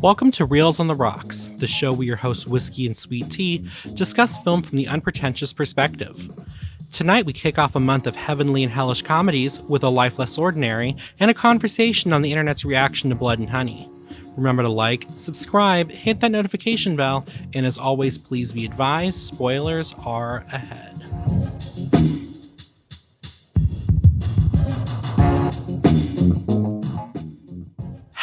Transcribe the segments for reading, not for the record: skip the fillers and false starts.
Welcome to Reels on the Rocks, the show where your hosts Whiskey and Sweet Tea discuss film from the unpretentious perspective. Tonight we kick off a month of Heavenly and Hellish Comedies with A Life Less Ordinary and a conversation on the internet's reaction to Blood and Honey. Remember to like, subscribe, hit that notification bell, and as always, please be advised, spoilers are ahead.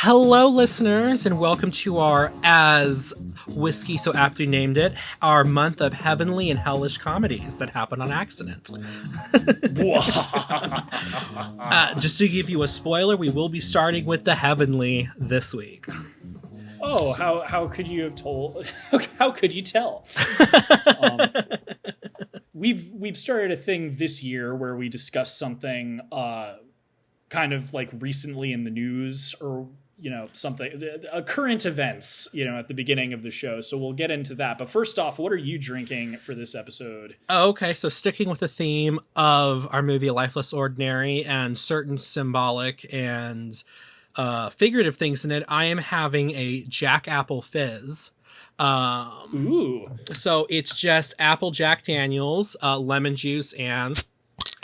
Hello, listeners, and welcome to our, as Whiskey so aptly named it, our month of Heavenly and Hellish Comedies that happen on accident. Just to give you a spoiler, we will be starting with the Heavenly this week. Oh, how could you have told? How could you tell? We've started a thing this year where we discuss something kind of like recently in the news, or something, current events, at the beginning of the show. So we'll get into that. But first off, what are you drinking for this episode? Okay, so sticking with the theme of our movie A Life Less Ordinary and certain symbolic and figurative things in it, I am having a Jack Apple Fizz. Ooh. So it's just apple Jack Daniels, lemon juice, and...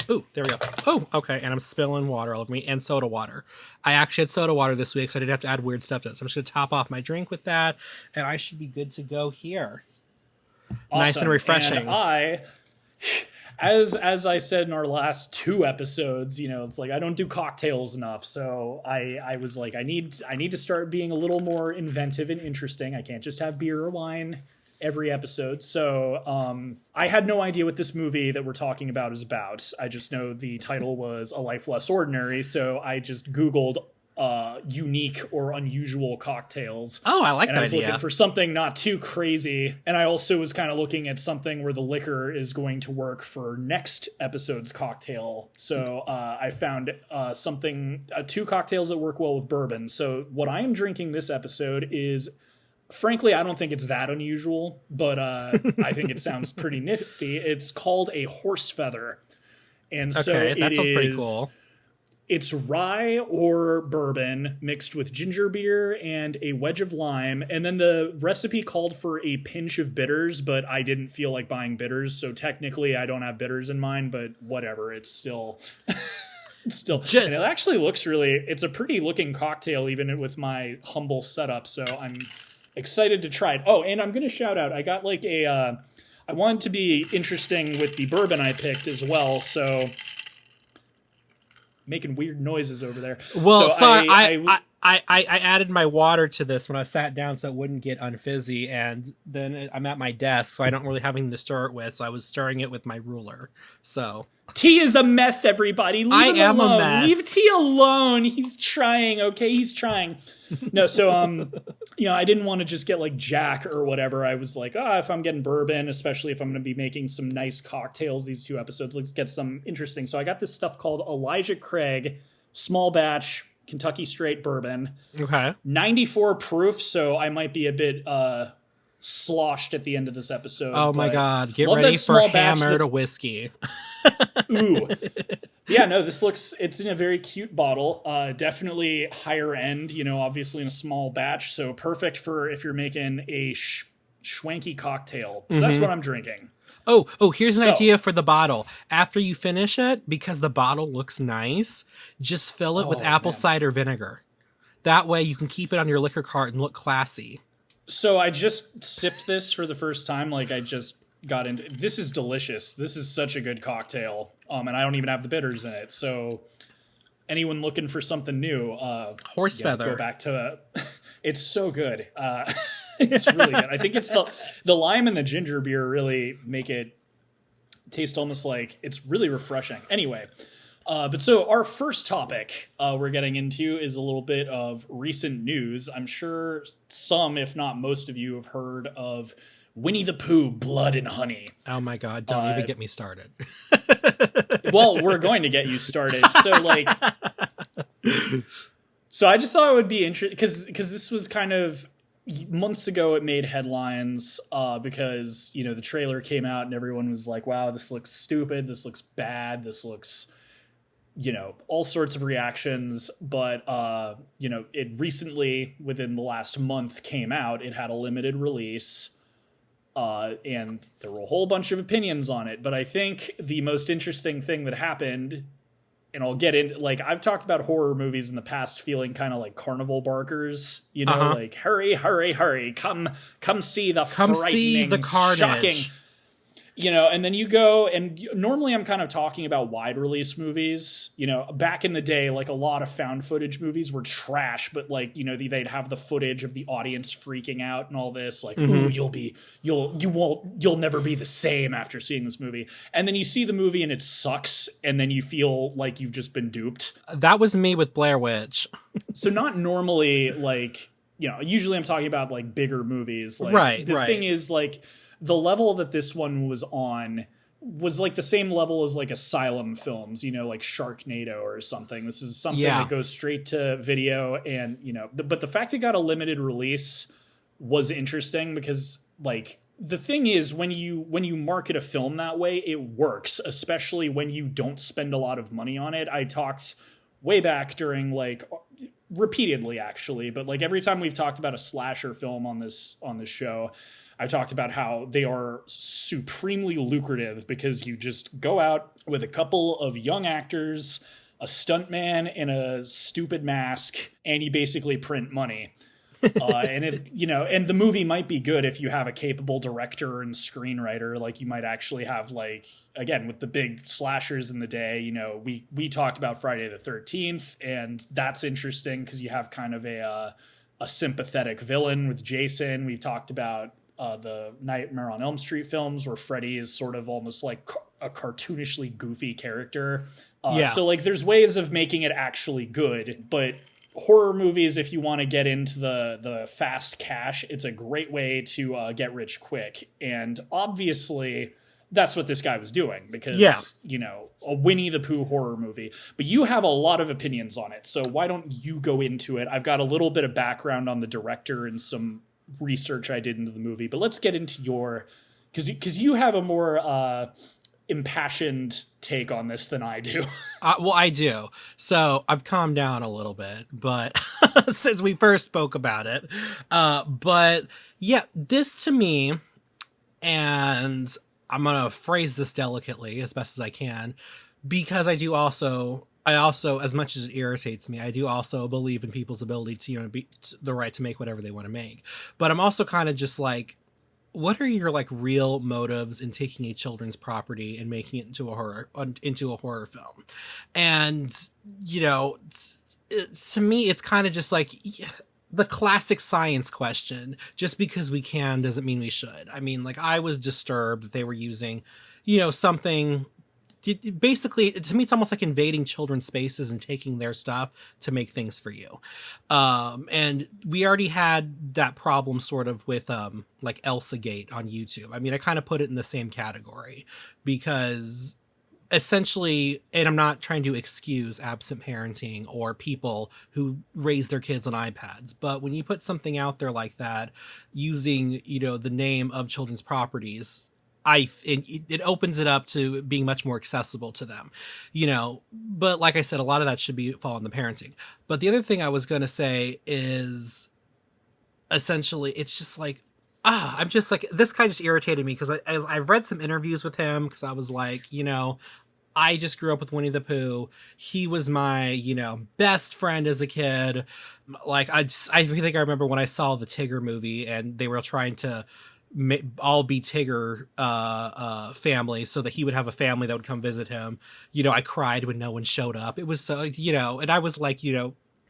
Ooh, there we go. Oh, okay, and I'm spilling water all over me, and soda water. I actually had soda water this week, so I didn't have to add weird stuff to it. So I'm just going to top off my drink with that, and I should be good to go here. Awesome. Nice and refreshing. And as I said in our last two episodes, it's like I don't do cocktails enough. So I was like, I need to start being a little more inventive and interesting. I can't just have beer or wine every episode. So I had no idea what this movie that we're talking about is about. I just know the title was A Life Less Ordinary. So I just Googled unique or unusual cocktails. Oh, I like that idea. I was looking for something not too crazy. And I also was kind of looking at something where the liquor is going to work for next episode's cocktail. So I found two cocktails that work well with bourbon. So what I am drinking this episode is, frankly, I don't think it's that unusual, but I think it sounds pretty nifty. It's called a horse feather. And so that sounds pretty cool. It's rye or bourbon mixed with ginger beer and a wedge of lime. And then the recipe called for a pinch of bitters, but I didn't feel like buying bitters. So technically I don't have bitters in mind, but whatever. It's still... and it actually looks it's a pretty looking cocktail, even with my humble setup. So I'm excited to try it. Oh, and I'm going to shout out, I got I wanted to be interesting with the bourbon I picked as well. So... making weird noises over there. Well, so sorry, I added my water to this when I sat down so it wouldn't get unfizzy, and then I'm at my desk, so I don't really have anything to stir it with, so I was stirring it with my ruler. So T is a mess, everybody. Leave him alone. A mess. Leave T alone. He's trying, okay? He's trying. No, so I didn't want to just get like Jack or whatever. I was like, if I'm getting bourbon, especially if I'm going to be making some nice cocktails these two episodes, let's get some interesting. So I got this stuff called Elijah Craig small batch Kentucky straight bourbon. Okay. 94 proof, so I might be a bit sloshed at the end of this episode. Oh my God. Get ready for hammered whiskey. Ooh. Yeah, no, it's in a very cute bottle. Definitely higher end, obviously in a small batch. So perfect for if you're making a schwanky cocktail. So that's what I'm drinking. Oh, here's an idea for the bottle. After you finish it, because the bottle looks nice, just fill it with apple cider vinegar. That way you can keep it on your liquor cart and look classy. So I just sipped this for the first time. Like I just got into this. Is delicious. This is such a good cocktail. And I don't even have the bitters in it. So anyone looking for something new, horse feather. Go back to it's so good. It's really good. I think it's the lime and the ginger beer really make it taste almost like it's really refreshing. Anyway, but so our first topic we're getting into is a little bit of recent news. I'm sure some, if not most of you, have heard of Winnie the Pooh, Blood and Honey. Oh my God, don't even get me started. Well, we're going to get you started. So I just thought it would be interesting because this was kind of months ago. It made headlines because the trailer came out and everyone was like, "Wow, this looks stupid. This looks bad. This looks all sorts of reactions, but it recently, within the last month, came out. It had a limited release, and there were a whole bunch of opinions on it. But I think the most interesting thing that happened, and I'll get into, like, I've talked about horror movies in the past feeling kind of like carnival barkers, like, hurry, hurry, hurry, come see the see the carnage. Shocking. And then you go, and normally I'm kind of talking about wide release movies. Back in the day, like, a lot of found footage movies were trash, but, like, they'd have the footage of the audience freaking out and all this, like, ooh, you'll never be the same after seeing this movie. And then you see the movie and it sucks, and then you feel like you've just been duped. That was me with Blair Witch. So not normally, like, usually I'm talking about, like, bigger movies. Like, right. The thing is, like, the level that this one was on was like the same level as like Asylum films, like Sharknado or something. This is something that goes straight to video, and but the fact it got a limited release was interesting because, like, the thing is, when you market a film that way, it works, especially when you don't spend a lot of money on it. I talked way back during, like, repeatedly actually, but like every time we've talked about a slasher film on this show, I've talked about how they are supremely lucrative because you just go out with a couple of young actors, a stuntman, and a stupid mask, and you basically print money. And and the movie might be good if you have a capable director and screenwriter. Like, you might actually have, like, again, with the big slashers in the day, we talked about Friday the 13th, and that's interesting because you have kind of a sympathetic villain with Jason. We've talked about the Nightmare on Elm Street films, where Freddy is sort of almost like a cartoonishly goofy character. So, like, there's ways of making it actually good, but horror movies, if you want to get into the fast cash, it's a great way to get rich quick. And obviously that's what this guy was doing, because, a Winnie the Pooh horror movie. But you have a lot of opinions on it, so why don't you go into it? I've got a little bit of background on the director and some research I did into the movie, but let's get into your, because you have a more impassioned take on this than I do. Well, I do. So I've calmed down a little bit, but since we first spoke about it, but yeah, this to me, and I'm gonna phrase this delicately as best as I can, because I also, as much as it irritates me, I do also believe in people's ability to, be the right to make whatever they want to make. But I'm also kind of just like, what are your, like, real motives in taking a children's property and making it into a horror film? And, to me, it's kind of just like the classic science question. Just because we can doesn't mean we should. I mean, like, I was disturbed that they were using, something. Basically, to me, it's almost like invading children's spaces and taking their stuff to make things for you. And we already had that problem sort of with like Elsa Gate on YouTube. I mean, I kind of put it in the same category because essentially, and I'm not trying to excuse absent parenting or people who raise their kids on iPads, but when you put something out there like that using, the name of children's properties, it opens it up to being much more accessible to them, but like I said, a lot of that should fall on the parenting. But the other thing I was going to say is essentially, it's just like, I'm just like, this guy just irritated me because I've read some interviews with him because I was like, I just grew up with Winnie the Pooh. He was my, best friend as a kid. Like, I think I remember when I saw the Tigger movie and they were trying to all be Tigger family so that he would have a family that would come visit him. I cried when no one showed up. It was so, and I was like,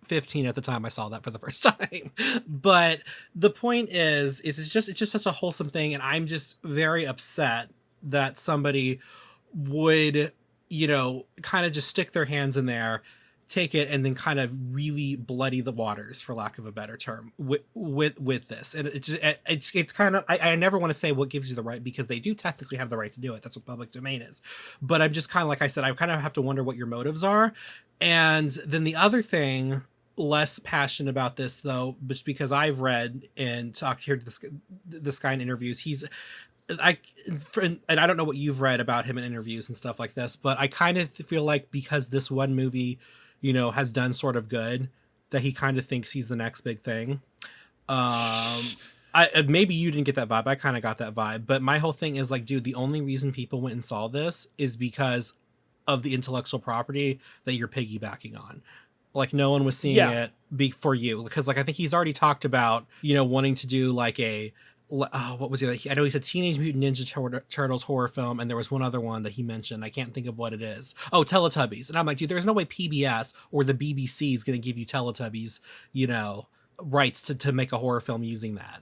15 at the time I saw that for the first time. But the point is it's just such a wholesome thing, and I'm just very upset that somebody would, kind of just stick their hands in there, take it, and then kind of really bloody the waters, for lack of a better term, with this. And it's kind of, I never want to say what gives you the right, because they do technically have the right to do it. That's what public domain is. But I'm just kind of, like I said, I kind of have to wonder what your motives are. And then the other thing, less passionate about this though, just because I've read and talked here to this guy in interviews, I and I don't know what you've read about him in interviews and stuff like this, but I kind of feel like because this one movie, has done sort of good, that he kind of thinks he's the next big thing. I maybe you didn't get that vibe. I kind of got that vibe, but my whole thing is like, dude, the only reason people went and saw this is because of the intellectual property that you're piggybacking on. Like no one was seeing it for you because like I think he's already talked about wanting to do like a what was it? I know he said Teenage Mutant Ninja Turtles horror film, and there was one other one that he mentioned. I can't think of what it is. Oh, Teletubbies. And I'm like, dude, there's no way PBS or the BBC is going to give you Teletubbies, rights to make a horror film using that.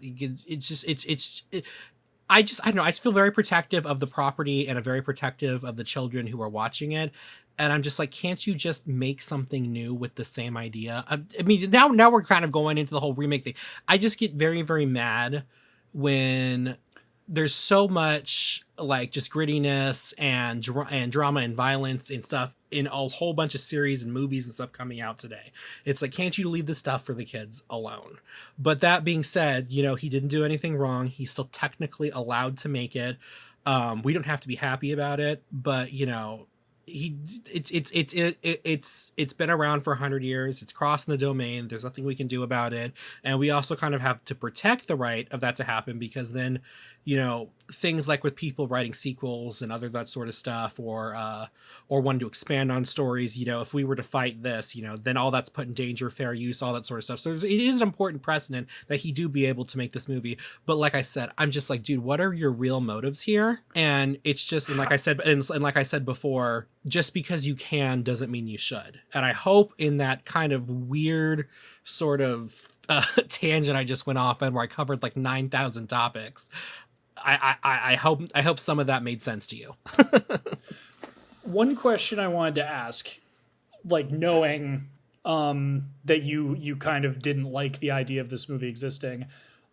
I don't know. I just feel very protective of the property and very protective of the children who are watching it. And I'm just like, can't you just make something new with the same idea? I mean, now we're kind of going into the whole remake thing. I just get very, very mad when there's so much like just grittiness and drama and violence and stuff in a whole bunch of series and movies and stuff coming out today. It's like, can't you leave the stuff for the kids alone? But that being said, he didn't do anything wrong. He's still technically allowed to make it. We don't have to be happy about it, but it's been around for 100 years. It's crossing the domain. There's nothing we can do about it, and we also kind of have to protect the right of that to happen, because then things like with people writing sequels and other that sort of stuff, or wanting to expand on stories, if we were to fight this, then all that's put in danger, fair use, all that sort of stuff. So it is an important precedent that he do be able to make this movie. But like I said, I'm just like, dude, what are your real motives here? And it's just, and like I said before, just because you can doesn't mean you should. And I hope in that kind of weird sort of tangent I just went off on, where I covered like 9,000 topics, I hope some of that made sense to you. One question I wanted to ask, like knowing that you kind of didn't like the idea of this movie existing.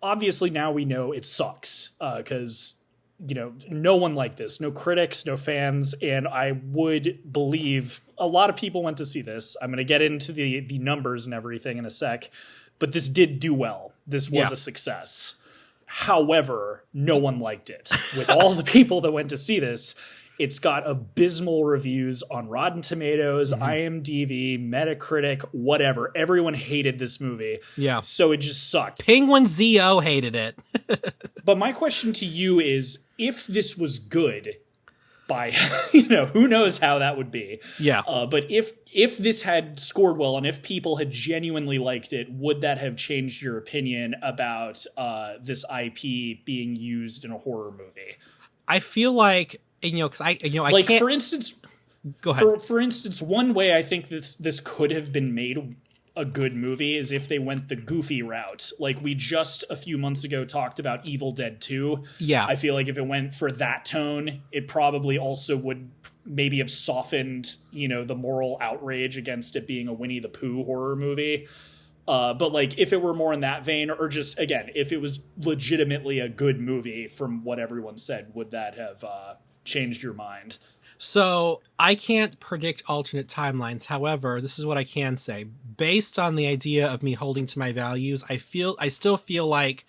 Obviously now we know it sucks because no one liked this, no critics, no fans, and I would believe a lot of people went to see this. I'm going to get into the numbers and everything in a sec, but this did do well. This was a success. However, no one liked it. With all the people that went to see this, it's got abysmal reviews on Rotten Tomatoes, IMDb, Metacritic, whatever. Everyone hated this movie. Yeah. So it just sucked. Penguin ZO hated it. But my question to you is, if this was good, by who knows how that would be. Yeah. But if this had scored well and if people had genuinely liked it, would that have changed your opinion about this IP being used in a horror movie? I feel like, because I like, can't. For instance, go ahead. For instance, one way I think this could have been made a good movie is if they went the goofy route. Like we just a few months ago talked about Evil Dead 2. Yeah. I feel like if it went for that tone, it probably also would maybe have softened, the moral outrage against it being a Winnie the Pooh horror movie. But like if it were more in that vein, or just, again, if it was legitimately a good movie from what everyone said, would that have changed your mind? So I can't predict alternate timelines. However, this is what I can say. Based on the idea of me holding to my values, I still feel like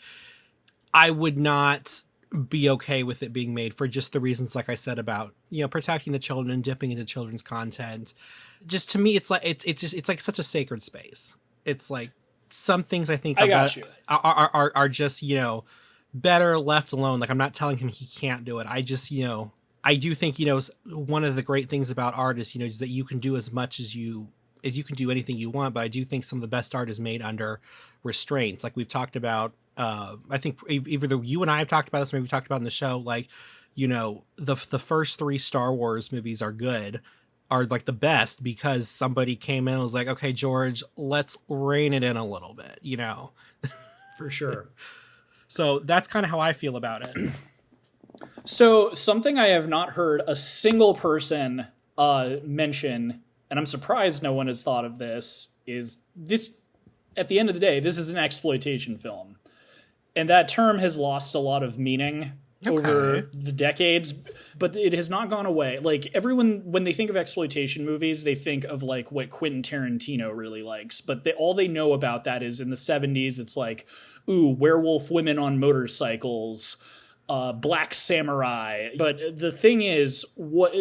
I would not be okay with it being made for just the reasons, like I said, about, protecting the children and dipping into children's content. Just to me, it's like, it's like such a sacred space. It's like some things I think are just, better left alone. Like I'm not telling him he can't do it. I just, I do think, one of the great things about art is, is that you can do as much as you can do anything you want. But I do think some of the best art is made under restraints. Like we've talked about, I think either you and I have talked about this, maybe we've talked about in the show, like, the first 3 Star Wars movies are like the best because somebody came in and was like, okay, George, let's rein it in a little bit, For sure. So that's kind of how I feel about it. So something I have not heard a single person mention, and I'm surprised no one has thought of this, is this, at the end of the day, this is an exploitation film. And that term has lost a lot of meaning over the decades, but it has not gone away. Like everyone, when they think of exploitation movies, they think of like what Quentin Tarantino really likes, but all they know about that is in the 70s, it's like, ooh, werewolf women on motorcycles, Black Samurai. But the thing is, what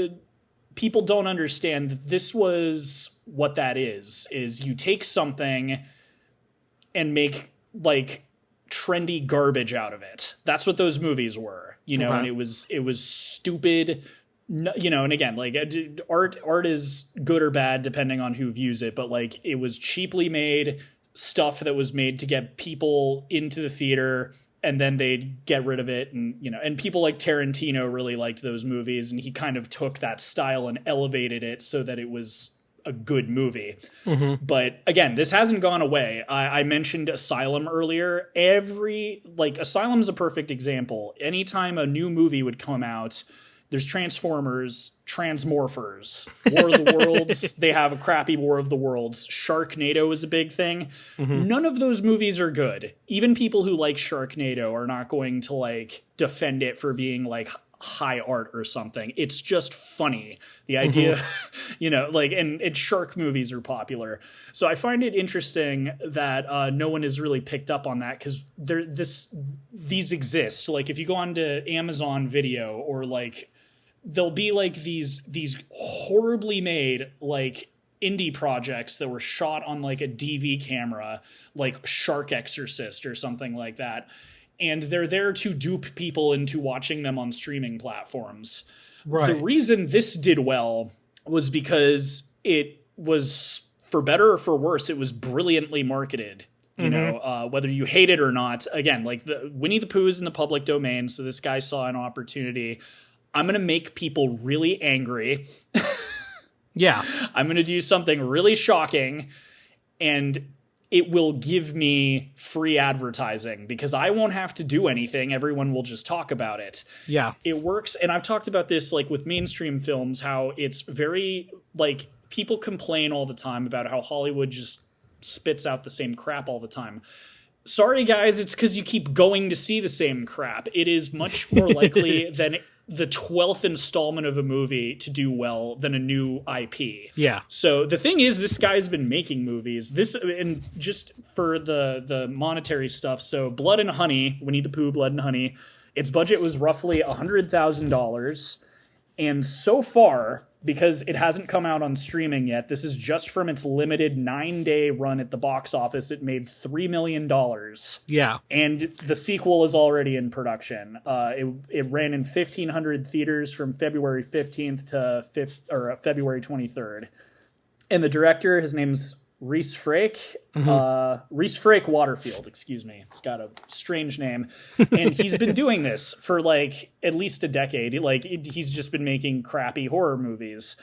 people don't understand, this was what that is you take something and make like trendy garbage out of it. That's what those movies were, you know, and it was stupid, you know, and again, like art is good or bad depending on who views it, but like it was cheaply made stuff that was made to get people into the theater, and then they'd get rid of it. And, you know, and people like Tarantino really liked those movies, and he kind of took that style and elevated it so that it was a good movie. Mm-hmm. But again, this hasn't gone away. I mentioned Asylum earlier. Asylum's a perfect example. Anytime a new movie would come out, there's Transformers, Transmorphers, War of the Worlds. They have a crappy War of the Worlds. Sharknado is a big thing. Mm-hmm. None of those movies are good. Even people who like Sharknado are not going to like defend it for being like high art or something. It's just funny. The idea, you know, like, and shark movies are popular. So I find it interesting that no one has really picked up on that, because these exist. Like if you go onto Amazon Video, or like there'll be like these horribly made like indie projects that were shot on like a DV camera, like Shark Exorcist or something like that. And they're there to dupe people into watching them on streaming platforms. Right. The reason this did well was because it was, for better or for worse, it was brilliantly marketed. You know, whether you hate it or not. Again, like the Winnie the Pooh is in the public domain, so this guy saw an opportunity. I'm going to make people really angry. Yeah. I'm going to do something really shocking, and it will give me free advertising because I won't have to do anything. Everyone will just talk about it. Yeah. It works. And I've talked about this like with mainstream films, how it's very like people complain all the time about how Hollywood just spits out the same crap all the time. Sorry, guys, it's because you keep going to see the same crap. It is much more likely than the 12th installment of a movie to do well than a new IP. Yeah. So the thing is, this guy's been making movies. This, and just for the monetary stuff. So Blood and Honey, Winnie the Pooh, Blood and Honey, its budget was roughly $100,000. And so far, because it hasn't come out on streaming yet, this is just from its limited 9-day run at the box office. It made $3 million. Yeah. And the sequel is already in production. It ran in 1,500 theaters from February 15th to February 23rd. And the director, his name's Rhys Frake. Rhys Frake Waterfield, excuse me. It's got a strange name. And he's been doing this for like at least a decade. Like he's just been making crappy horror movies.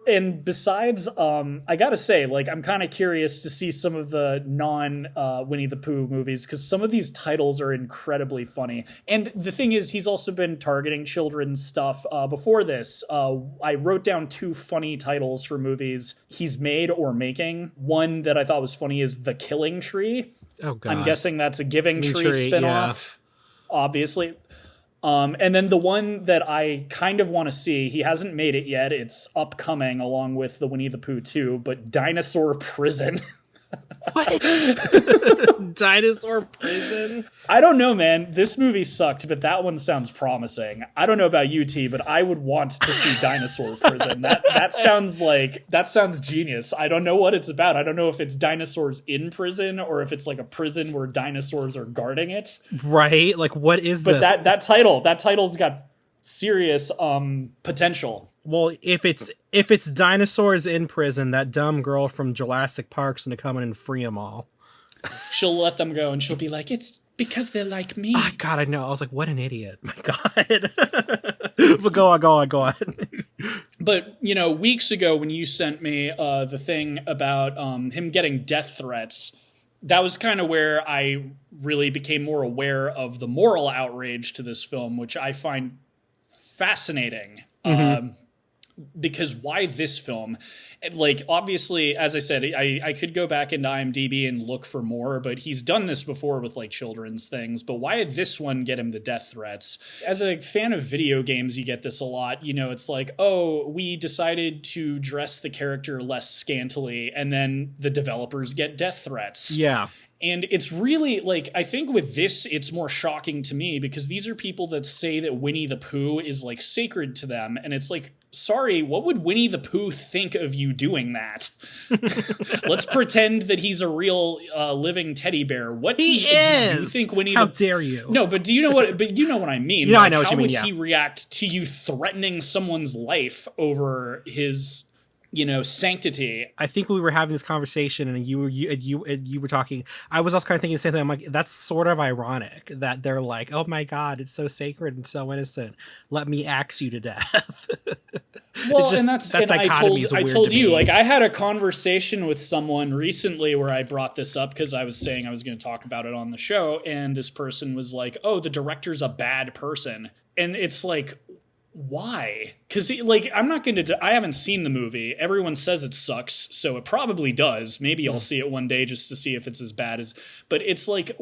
And besides, I gotta say, like, I'm kind of curious to see some of the non-Winnie the Pooh movies, because some of these titles are incredibly funny. And the thing is, he's also been targeting children's stuff before this. I wrote down 2 funny titles for movies he's made or making. One that I thought was funny is The Killing Tree. Oh, God. I'm guessing that's a Giving Tree spinoff, obviously. And then the one that I kind of want to see, he hasn't made it yet. It's upcoming along with the Winnie the Pooh 2, but Dinosaur Prison. What? Dinosaur Prison? I don't know, man. This movie sucked, but that one sounds promising. I don't know about you, T, but I would want to see Dinosaur Prison. That sounds genius. I don't know what it's about. I don't know if it's dinosaurs in prison or if it's like a prison where dinosaurs are guarding it. Right? Like, what is this? But that title's got serious potential. Well, if it's dinosaurs in prison, that dumb girl from Jurassic Park's gonna come in and free them all. She'll let them go, and she'll be like, "It's because they're like me." Oh, God, I know. I was like, "What an idiot!" My God. But go on. But weeks ago when you sent me the thing about him getting death threats, that was kind of where I really became more aware of the moral outrage to this film, which I find fascinating. Because why this film? Like, obviously, as I said, I could go back into IMDb and look for more, but he's done this before with like children's things. But why did this one get him the death threats? As a fan of video games, you get this a lot. It's like, oh, we decided to dress the character less scantily, and then the developers get death threats. Yeah. And it's really like, I think with this, it's more shocking to me because these are people that say that Winnie the Pooh is like sacred to them. And it's like, sorry, what would Winnie the Pooh think of you doing that? Let's pretend that he's a real living teddy bear. What he is? Do you think Winnie How the dare you? No, but do you know what? But you know what I mean. Yeah, like, I know what you mean. How would he react to you threatening someone's life over his, sanctity? I think we were having this conversation, and you were talking. I was also kind of thinking the same thing. I'm like, that's sort of ironic that they're like, oh my god, it's so sacred and so innocent. Let me axe you to death. Well, and I told you, like, I had a conversation with someone recently where I brought this up because I was saying I was going to talk about it on the show, and this person was like, "Oh, the director's a bad person," and it's like, why? Because I'm not going to. I haven't seen the movie. Everyone says it sucks, so it probably does. Maybe I'll see it one day just to see if it's as bad as. But it's like,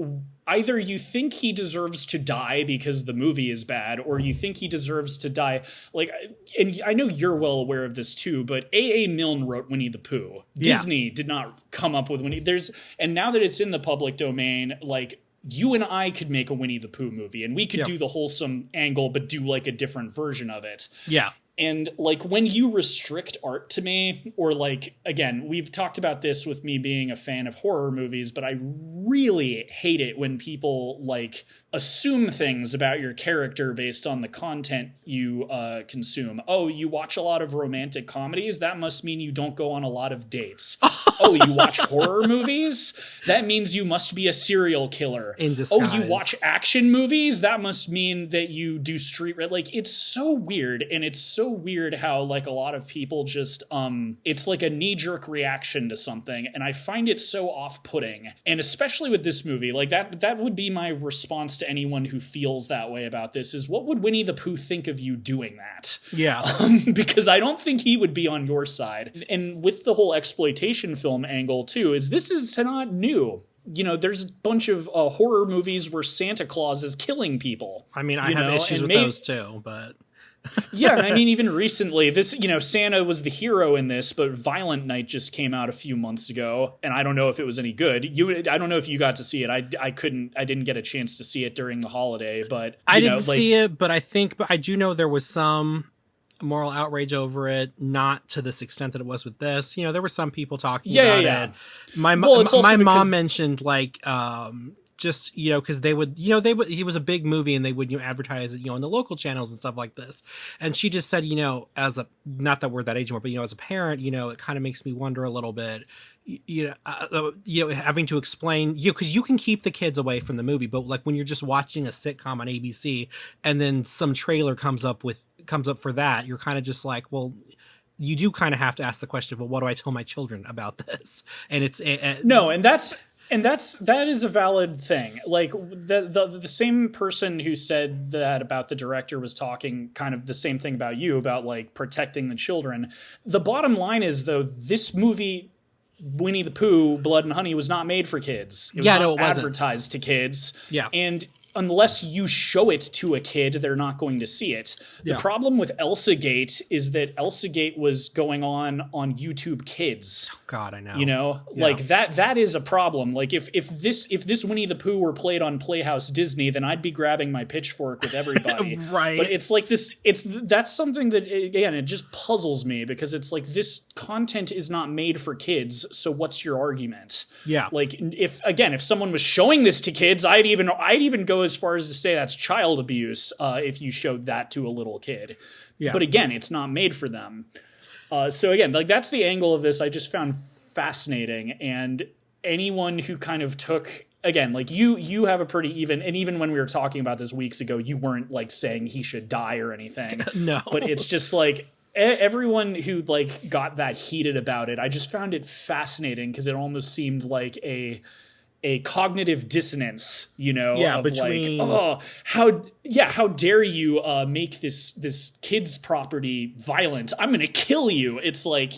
either you think he deserves to die because the movie is bad, or you think he deserves to die. Like, and I know you're well aware of this too, but A.A. Milne wrote Winnie the Pooh. Yeah. Disney did not come up with Winnie. And now that it's in the public domain, like, you and I could make a Winnie the Pooh movie, and we could do the wholesome angle, but do like a different version of it. Yeah. And like, when you restrict art to me, or like, again, we've talked about this with me being a fan of horror movies, but I really hate it when people like assume things about your character based on the content you consume. Oh, you watch a lot of romantic comedies? That must mean you don't go on a lot of dates. Oh, you watch horror movies? That means you must be a serial killer. In disguise. Oh, you watch action movies? That must mean that you do street red. Like, it's so weird, and it's so weird how like a lot of people just it's like a knee-jerk reaction to something, and I find it so off-putting. And especially with this movie, like that would be my response to anyone who feels that way about this, is what would Winnie the Pooh think of you doing that? Yeah. Because I don't think he would be on your side. And with the whole exploitation film angle too, this is not new. There's a bunch of horror movies where Santa Claus is killing people. I mean, I have issues with those too, but... Yeah, and I mean, even recently, this, Santa was the hero in this, but Violent Night just came out a few months ago, and I don't know if it was any good. I don't know if you got to see it. I didn't get a chance to see it during the holiday, but I didn't see it, but I do know there was some moral outrage over it, not to this extent that it was with this. There were some people talking about it. My mom mentioned like just because they would it was a big movie, and they would advertise it on the local channels and stuff like this, and she just said as a, not that we're that age anymore, but as a parent it kind of makes me wonder a little bit having to explain because you can keep the kids away from the movie, but like when you're just watching a sitcom on ABC and then some trailer comes up for that, you're kind of just like, well, you do kind of have to ask the question of, well, what do I tell my children about this? And it's no, and that is a valid thing. Like the same person who said that about the director was talking kind of the same thing about you, about like protecting the children. The bottom line is, though, this movie, Winnie the Pooh, Blood and Honey, was not made for kids. It was not advertised to kids. Yeah. And unless you show it to a kid, they're not going to see it. The problem with Elsagate is that Elsagate was going on YouTube Kids. Oh, God, I know. Like that is a problem. Like if this Winnie the Pooh were played on Playhouse Disney, then I'd be grabbing my pitchfork with everybody. Right. But it's like this. That's something that, again, it just puzzles me, because it's like, this content is not made for kids. So what's your argument? Yeah. Like if someone was showing this to kids, I'd even go as far as to say that's child abuse if you showed that to a little kid. Yeah. But again, it's not made for them. So again, like, that's the angle of this I just found fascinating. And anyone who kind of took, again, like you have a pretty even, and even when we were talking about this weeks ago, you weren't like saying he should die or anything. No. But it's just like, everyone who like got that heated about it, I just found it fascinating, because it almost seemed like a cognitive dissonance, of between... like, how dare you make this kid's property violent? I'm gonna kill you. It's like,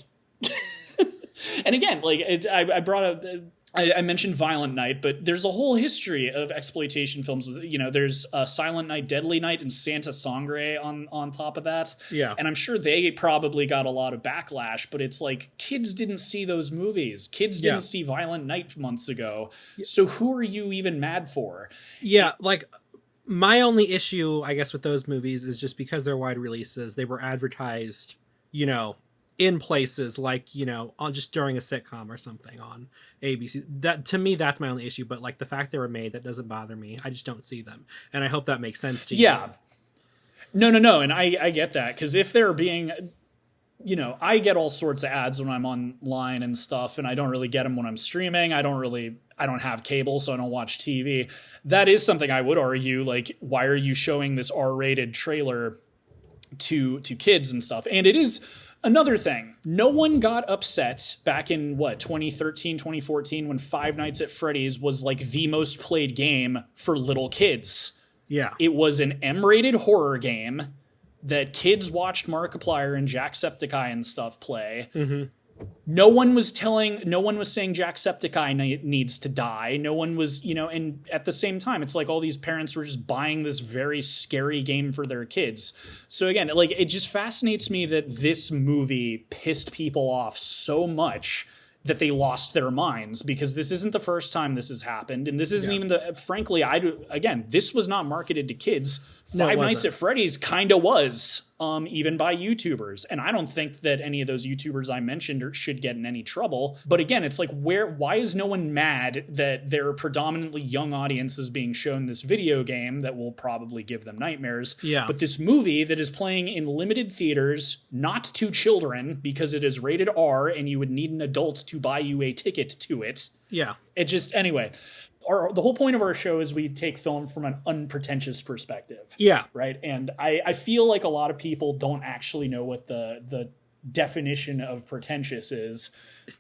and again, like I brought up I mentioned Violent Night, but there's a whole history of exploitation films. There's Silent Night, Deadly Night, and Santa Sangre on top of that. Yeah. And I'm sure they probably got a lot of backlash, but it's like kids didn't see those movies. Kids didn't see Violent Night months ago. So who are you even mad for? Yeah, like my only issue, I guess, with those movies is just because they're wide releases, they were advertised, in places like, on just during a sitcom or something on ABC. That, to me, that's my only issue. But like the fact they were made, that doesn't bother me. I just don't see them. And I hope that makes sense to you. Yeah. No. And I get that. Because if they're being, I get all sorts of ads when I'm online and stuff, and I don't really get them when I'm streaming. I don't have cable, so I don't watch TV. That is something I would argue. Like, why are you showing this R-rated trailer to kids and stuff? And it is another thing. No one got upset back in 2013, 2014, when Five Nights at Freddy's was like the most played game for little kids. Yeah. It was an M-rated horror game that kids watched Markiplier and Jacksepticeye and stuff play. Mm-hmm. No one was saying Jacksepticeye needs to die. No one was, and at the same time, it's like all these parents were just buying this very scary game for their kids. So again, like, it just fascinates me that this movie pissed people off so much that they lost their minds, because this isn't the first time this has happened. And this isn't even frankly, this was not marketed to kids. Five Nights at Freddy's kind of was, even by YouTubers. And I don't think that any of those YouTubers I mentioned should get in any trouble. But again, it's like, why is no one mad that there are predominantly young audiences being shown this video game that will probably give them nightmares? Yeah. But this movie that is playing in limited theaters, not to children, because it is rated R and you would need an adult to buy you a ticket to it. Yeah. It just, anyway. The whole point of our show is we take film from an unpretentious perspective. Yeah. Right. And I feel like a lot of people don't actually know what the definition of pretentious is.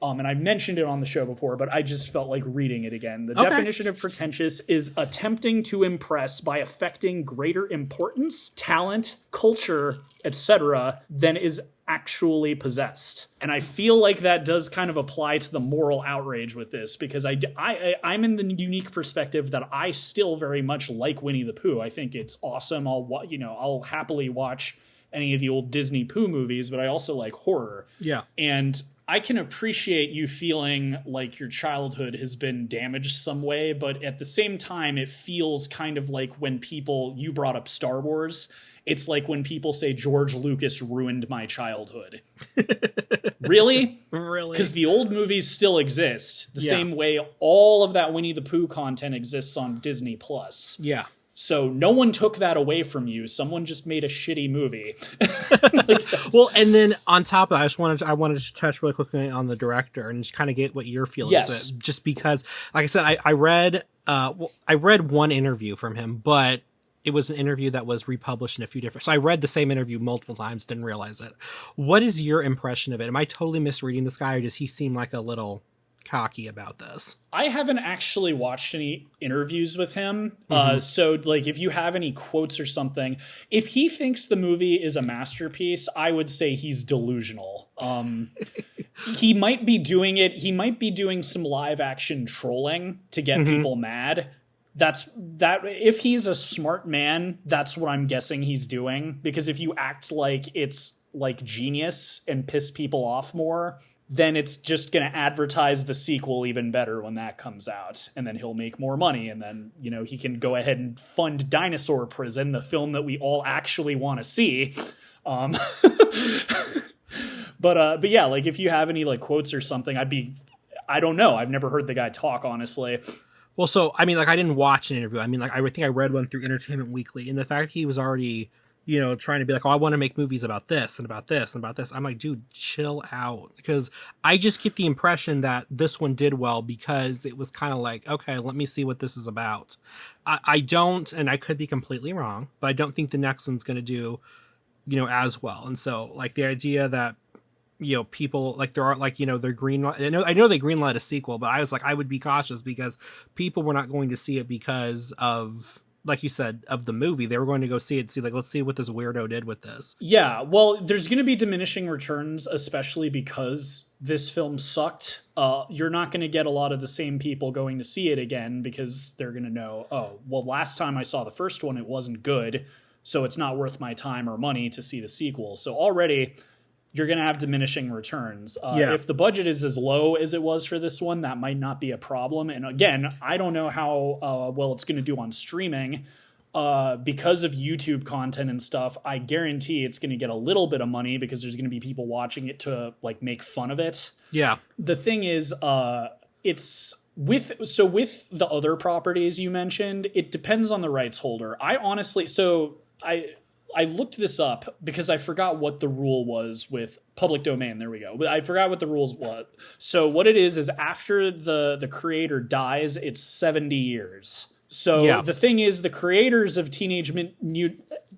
And I mentioned it on the show before, but I just felt like reading it again. The definition of pretentious is attempting to impress by affecting greater importance, talent, culture, etc. than is actually possessed. And I feel like that does kind of apply to the moral outrage with this, because I'm in the unique perspective that I still very much like Winnie the Pooh. I think it's awesome. I'll happily watch any of the old Disney Pooh movies, but I also like horror. Yeah. And I can appreciate you feeling like your childhood has been damaged some way, but at the same time, it feels kind of like when you brought up Star Wars, it's like when people say George Lucas ruined my childhood. Really? Really? Because the old movies still exist the same way all of that Winnie the Pooh content exists on Disney Plus. Yeah. So no one took that away from you. Someone just made a shitty movie. Well, and then on top of that, I wanted to touch really quickly on the director and just kind of get what your feelings. Yes. Just because, like I said, I read one interview from him, but it was an interview that was republished in a few different. So I read the same interview multiple times, didn't realize it. What is your impression of it? Am I totally misreading this guy, or does he seem like a little cocky about this? I haven't actually watched any interviews with him. Mm-hmm. So like, if you have any quotes or something, if he thinks the movie is a masterpiece, I would say he's delusional. He might be doing it. He might be doing some live action trolling to get people mad. If he's a smart man, that's what I'm guessing he's doing. Because if you act like it's like genius and piss people off more, then it's just going to advertise the sequel even better when that comes out. And then he'll make more money. And then, he can go ahead and fund Dinosaur Prison, the film that we all actually want to see. But yeah, like, if you have any like quotes or something, I don't know. I've never heard the guy talk, honestly. Well, so, I mean, like, I didn't watch an interview. I mean, like, I think I read one through Entertainment Weekly, and the fact he was already, trying to be like, oh, I want to make movies about this and about this and about this. I'm like, dude, chill out. Because I just get the impression that this one did well because it was kind of like, okay, let me see what this is about. I don't, and I could be completely wrong, but I don't think the next one's going to do, as well. And so, like, the idea that, people like there are like, they're I know they greenlight a sequel, but I was like, I would be cautious because people were not going to see it because of, like you said, of the movie. They were going to go see it, see like, let's see what this weirdo did with this. Yeah, well, there's going to be diminishing returns, especially because this film sucked. You're not going to get a lot of the same people going to see it again because they're going to know, oh, well, last time I saw the first one, it wasn't good, so it's not worth my time or money to see the sequel. So already you're going to have diminishing returns. If the budget is as low as it was for this one, that might not be a problem. And again, I don't know how well it's going to do on streaming. Because of YouTube content and stuff, I guarantee it's going to get a little bit of money because there's going to be people watching it to like make fun of it. Yeah. The thing is, it's with the other properties you mentioned, it depends on the rights holder. I looked this up because I forgot what the rule was with public domain. There we go. But I forgot what the rules was. So what it is after the creator dies, it's 70 years. So the thing is, the creators of Teenage Mutant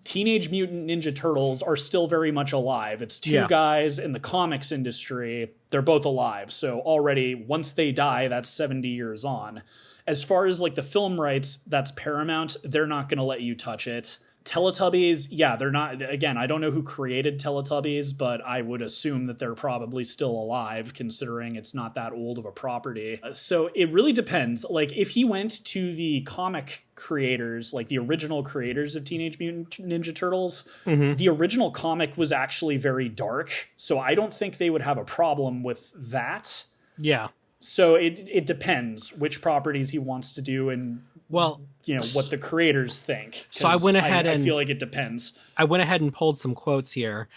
Ninja Turtles are still very much alive. It's two guys in the comics industry. They're both alive. So already, once they die, that's 70 years on. As far as like the film rights, that's Paramount. They're not going to let you touch it. Teletubbies, they're not. Again, I don't know who created Teletubbies, but I would assume that they're probably still alive, considering it's not that old of a property. So it really depends. Like, if he went to the comic creators, like the original creators of Teenage Mutant Ninja Turtles, the original comic was actually very dark. So I don't think they would have a problem with that. Yeah. So it depends which properties he wants to do and what the creators think. So I went ahead I feel like it depends. I went ahead and pulled some quotes here.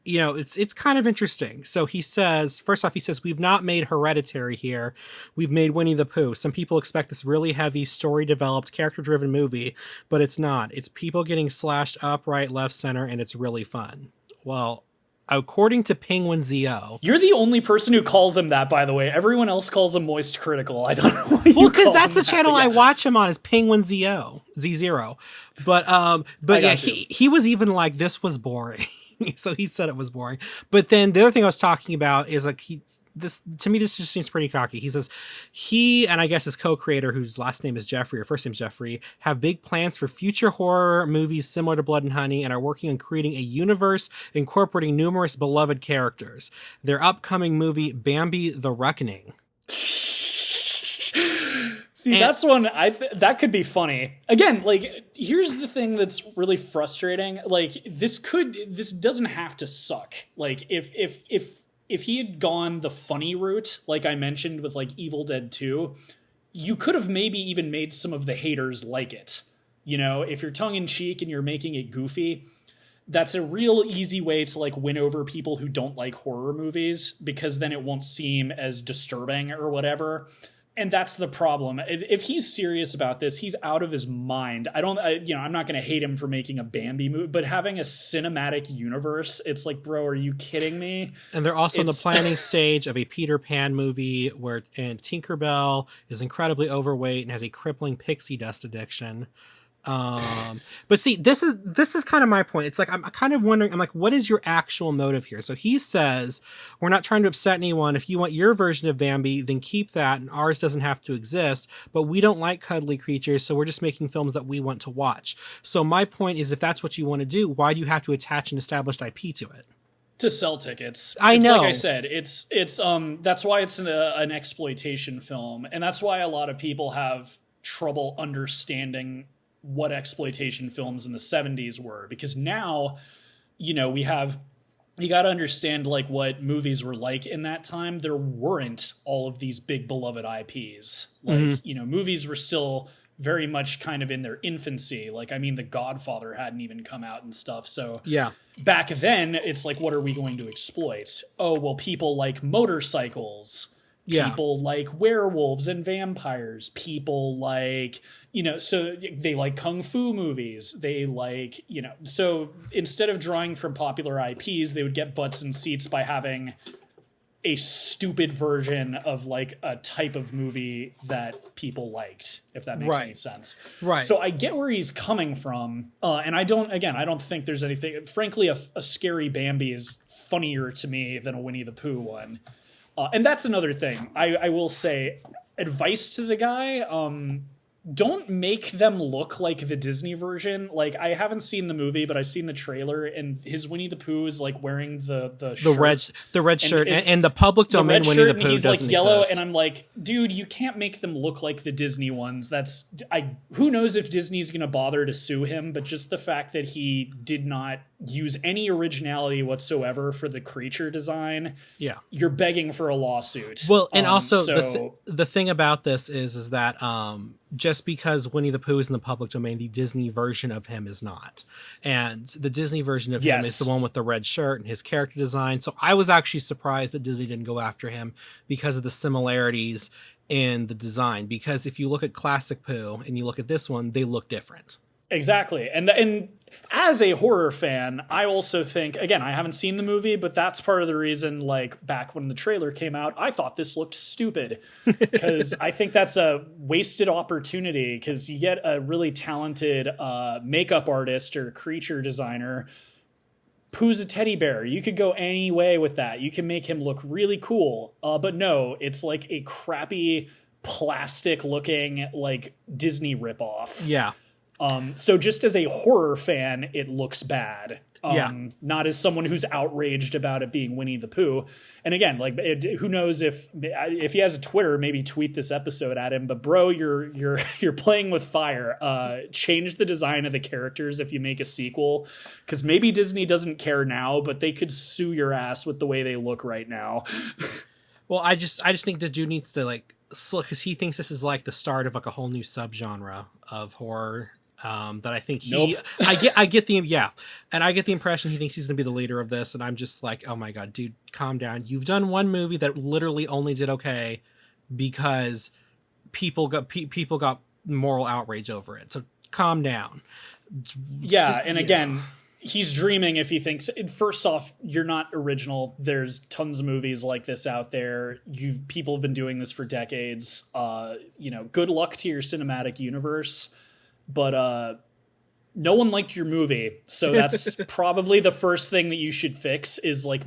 It's kind of interesting. So he says, first off, we've not made Hereditary here. We've made Winnie the Pooh. Some people expect this really heavy, story-developed, character-driven movie, but it's not. It's people getting slashed up, right, left, center, and it's really fun. Well, according to Penguin ZO. You're the only person who calls him that, by the way. Everyone else calls him Moist Critical. I don't know why you Well, because that's the that, channel I watch him on is Penguin ZO. Z0. But he was even like, this was boring. So he said it was boring. But then the other thing I was talking about is like this just seems pretty cocky. He says he and I guess his co-creator, whose last name is Jeffrey or first name is Jeffrey, have big plans for future horror movies similar to Blood and Honey and are working on creating a universe incorporating numerous beloved characters. Their upcoming movie, Bambi the Reckoning. See, that's one that could be funny. Again, like, here's the thing that's really frustrating. Like, this doesn't have to suck. Like, if he had gone the funny route, like I mentioned with like Evil Dead 2, you could have maybe even made some of the haters like it. If you're tongue in cheek and you're making it goofy, that's a real easy way to like win over people who don't like horror movies, because then it won't seem as disturbing or whatever. And that's the problem. If he's serious about this, he's out of his mind. I'm not going to hate him for making a Bambi movie, but having a cinematic universe, it's like, bro, are you kidding me? And they're also in the planning stage of a Peter Pan movie and Tinkerbell is incredibly overweight and has a crippling pixie dust addiction. But see, this is kind of my point. It's like, I'm kind of wondering, I'm like, what is your actual motive here? So he says, we're not trying to upset anyone. If you want your version of Bambi, then keep that. And ours doesn't have to exist, but we don't like cuddly creatures. So we're just making films that we want to watch. So my point is, if that's what you want to do, why do you have to attach an established IP to it? To sell tickets. I know. Like I said, it's that's why it's an exploitation film. And that's why a lot of people have trouble understanding what exploitation films in the 70s were, because now, you got to understand like what movies were like in that time. There weren't all of these big beloved IPs. Like, movies were still very much kind of in their infancy. Like, I mean, The Godfather hadn't even come out and stuff. So yeah, back then it's like, what are we going to exploit? Oh, well, people like motorcycles. Yeah. People like werewolves and vampires. People like, so they like kung fu movies. They like, so instead of drawing from popular IPs, they would get butts and seats by having a stupid version of like a type of movie that people liked, if that makes any sense. Right. So I get where he's coming from. And I don't think there's anything, frankly, a scary Bambi is funnier to me than a Winnie the Pooh one. And that's another thing. I will say, advice to the guy, don't make them look like the Disney version. Like, I haven't seen the movie, but I've seen the trailer, and his Winnie the Pooh is like wearing the red shirt, and the public domain Winnie the Pooh he's doesn't like yellow, exist. and I'm like, dude, you can't make them look like the Disney ones. Who knows if Disney's gonna bother to sue him, but just the fact that he did not use any originality whatsoever for the creature design, you're begging for a lawsuit. Well, and also the thing about this is that just because Winnie the Pooh is in the public domain, the Disney version of him is not. And the Disney version of him is the one with the red shirt and his character design. So I was actually surprised that Disney didn't go after him because of the similarities in the design. Because if you look at classic Pooh and you look at this one, they look different. Exactly. And as a horror fan, I also think, again, I haven't seen the movie, but that's part of the reason, like, back when the trailer came out, I thought this looked stupid. Because I think that's a wasted opportunity, because you get a really talented makeup artist or creature designer. Pooh's a teddy bear. You could go any way with that. You can make him look really cool. But no, it's like a crappy, plastic-looking, like, Disney ripoff. Yeah. So just as a horror fan, it looks bad. Not as someone who's outraged about it being Winnie the Pooh. And again, like, who knows if he has a Twitter, maybe tweet this episode at him. But bro, you're playing with fire. Change the design of the characters if you make a sequel, because maybe Disney doesn't care now, but they could sue your ass with the way they look right now. Well, I just think the dude needs to, like, because he thinks this is like the start of like a whole new subgenre of horror. That I think I get the impression he thinks he's gonna be the leader of this, and I'm just like, oh my god, dude, calm down. You've done one movie that literally only did okay because people got moral outrage over it. So calm down. Again, he's dreaming if he thinks, first off, you're not original. There's tons of movies like this out there. People have been doing this for decades. Good luck to your cinematic universe. But no one liked your movie, so that's probably the first thing that you should fix is, like,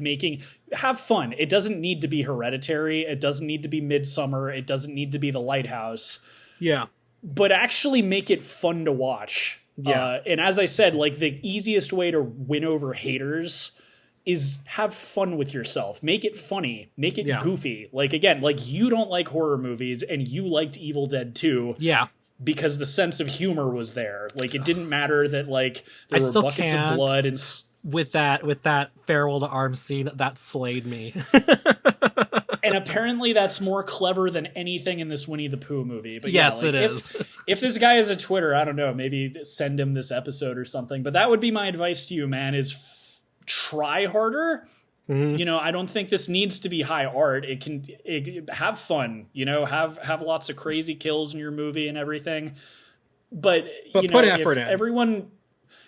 have fun. It doesn't need to be Hereditary. It doesn't need to be Midsummer. It doesn't need to be The Lighthouse. Yeah. But actually make it fun to watch. Yeah. And as I said, like, the easiest way to win over haters is have fun with yourself. Make it funny. Make it goofy. Like, again, like, you don't like horror movies and you liked Evil Dead 2. Yeah. Because the sense of humor was there. Like, it didn't matter that, like, there were buckets of blood and with that farewell to arms scene that slayed me. And apparently that's more clever than anything in this Winnie the Pooh movie. But yes, it is. If this guy has a Twitter, I don't know, maybe send him this episode or something. But that would be my advice to you, man, is try harder. Mm-hmm. I don't think this needs to be high art. It can have fun, have lots of crazy kills in your movie and everything. But put effort in. Everyone,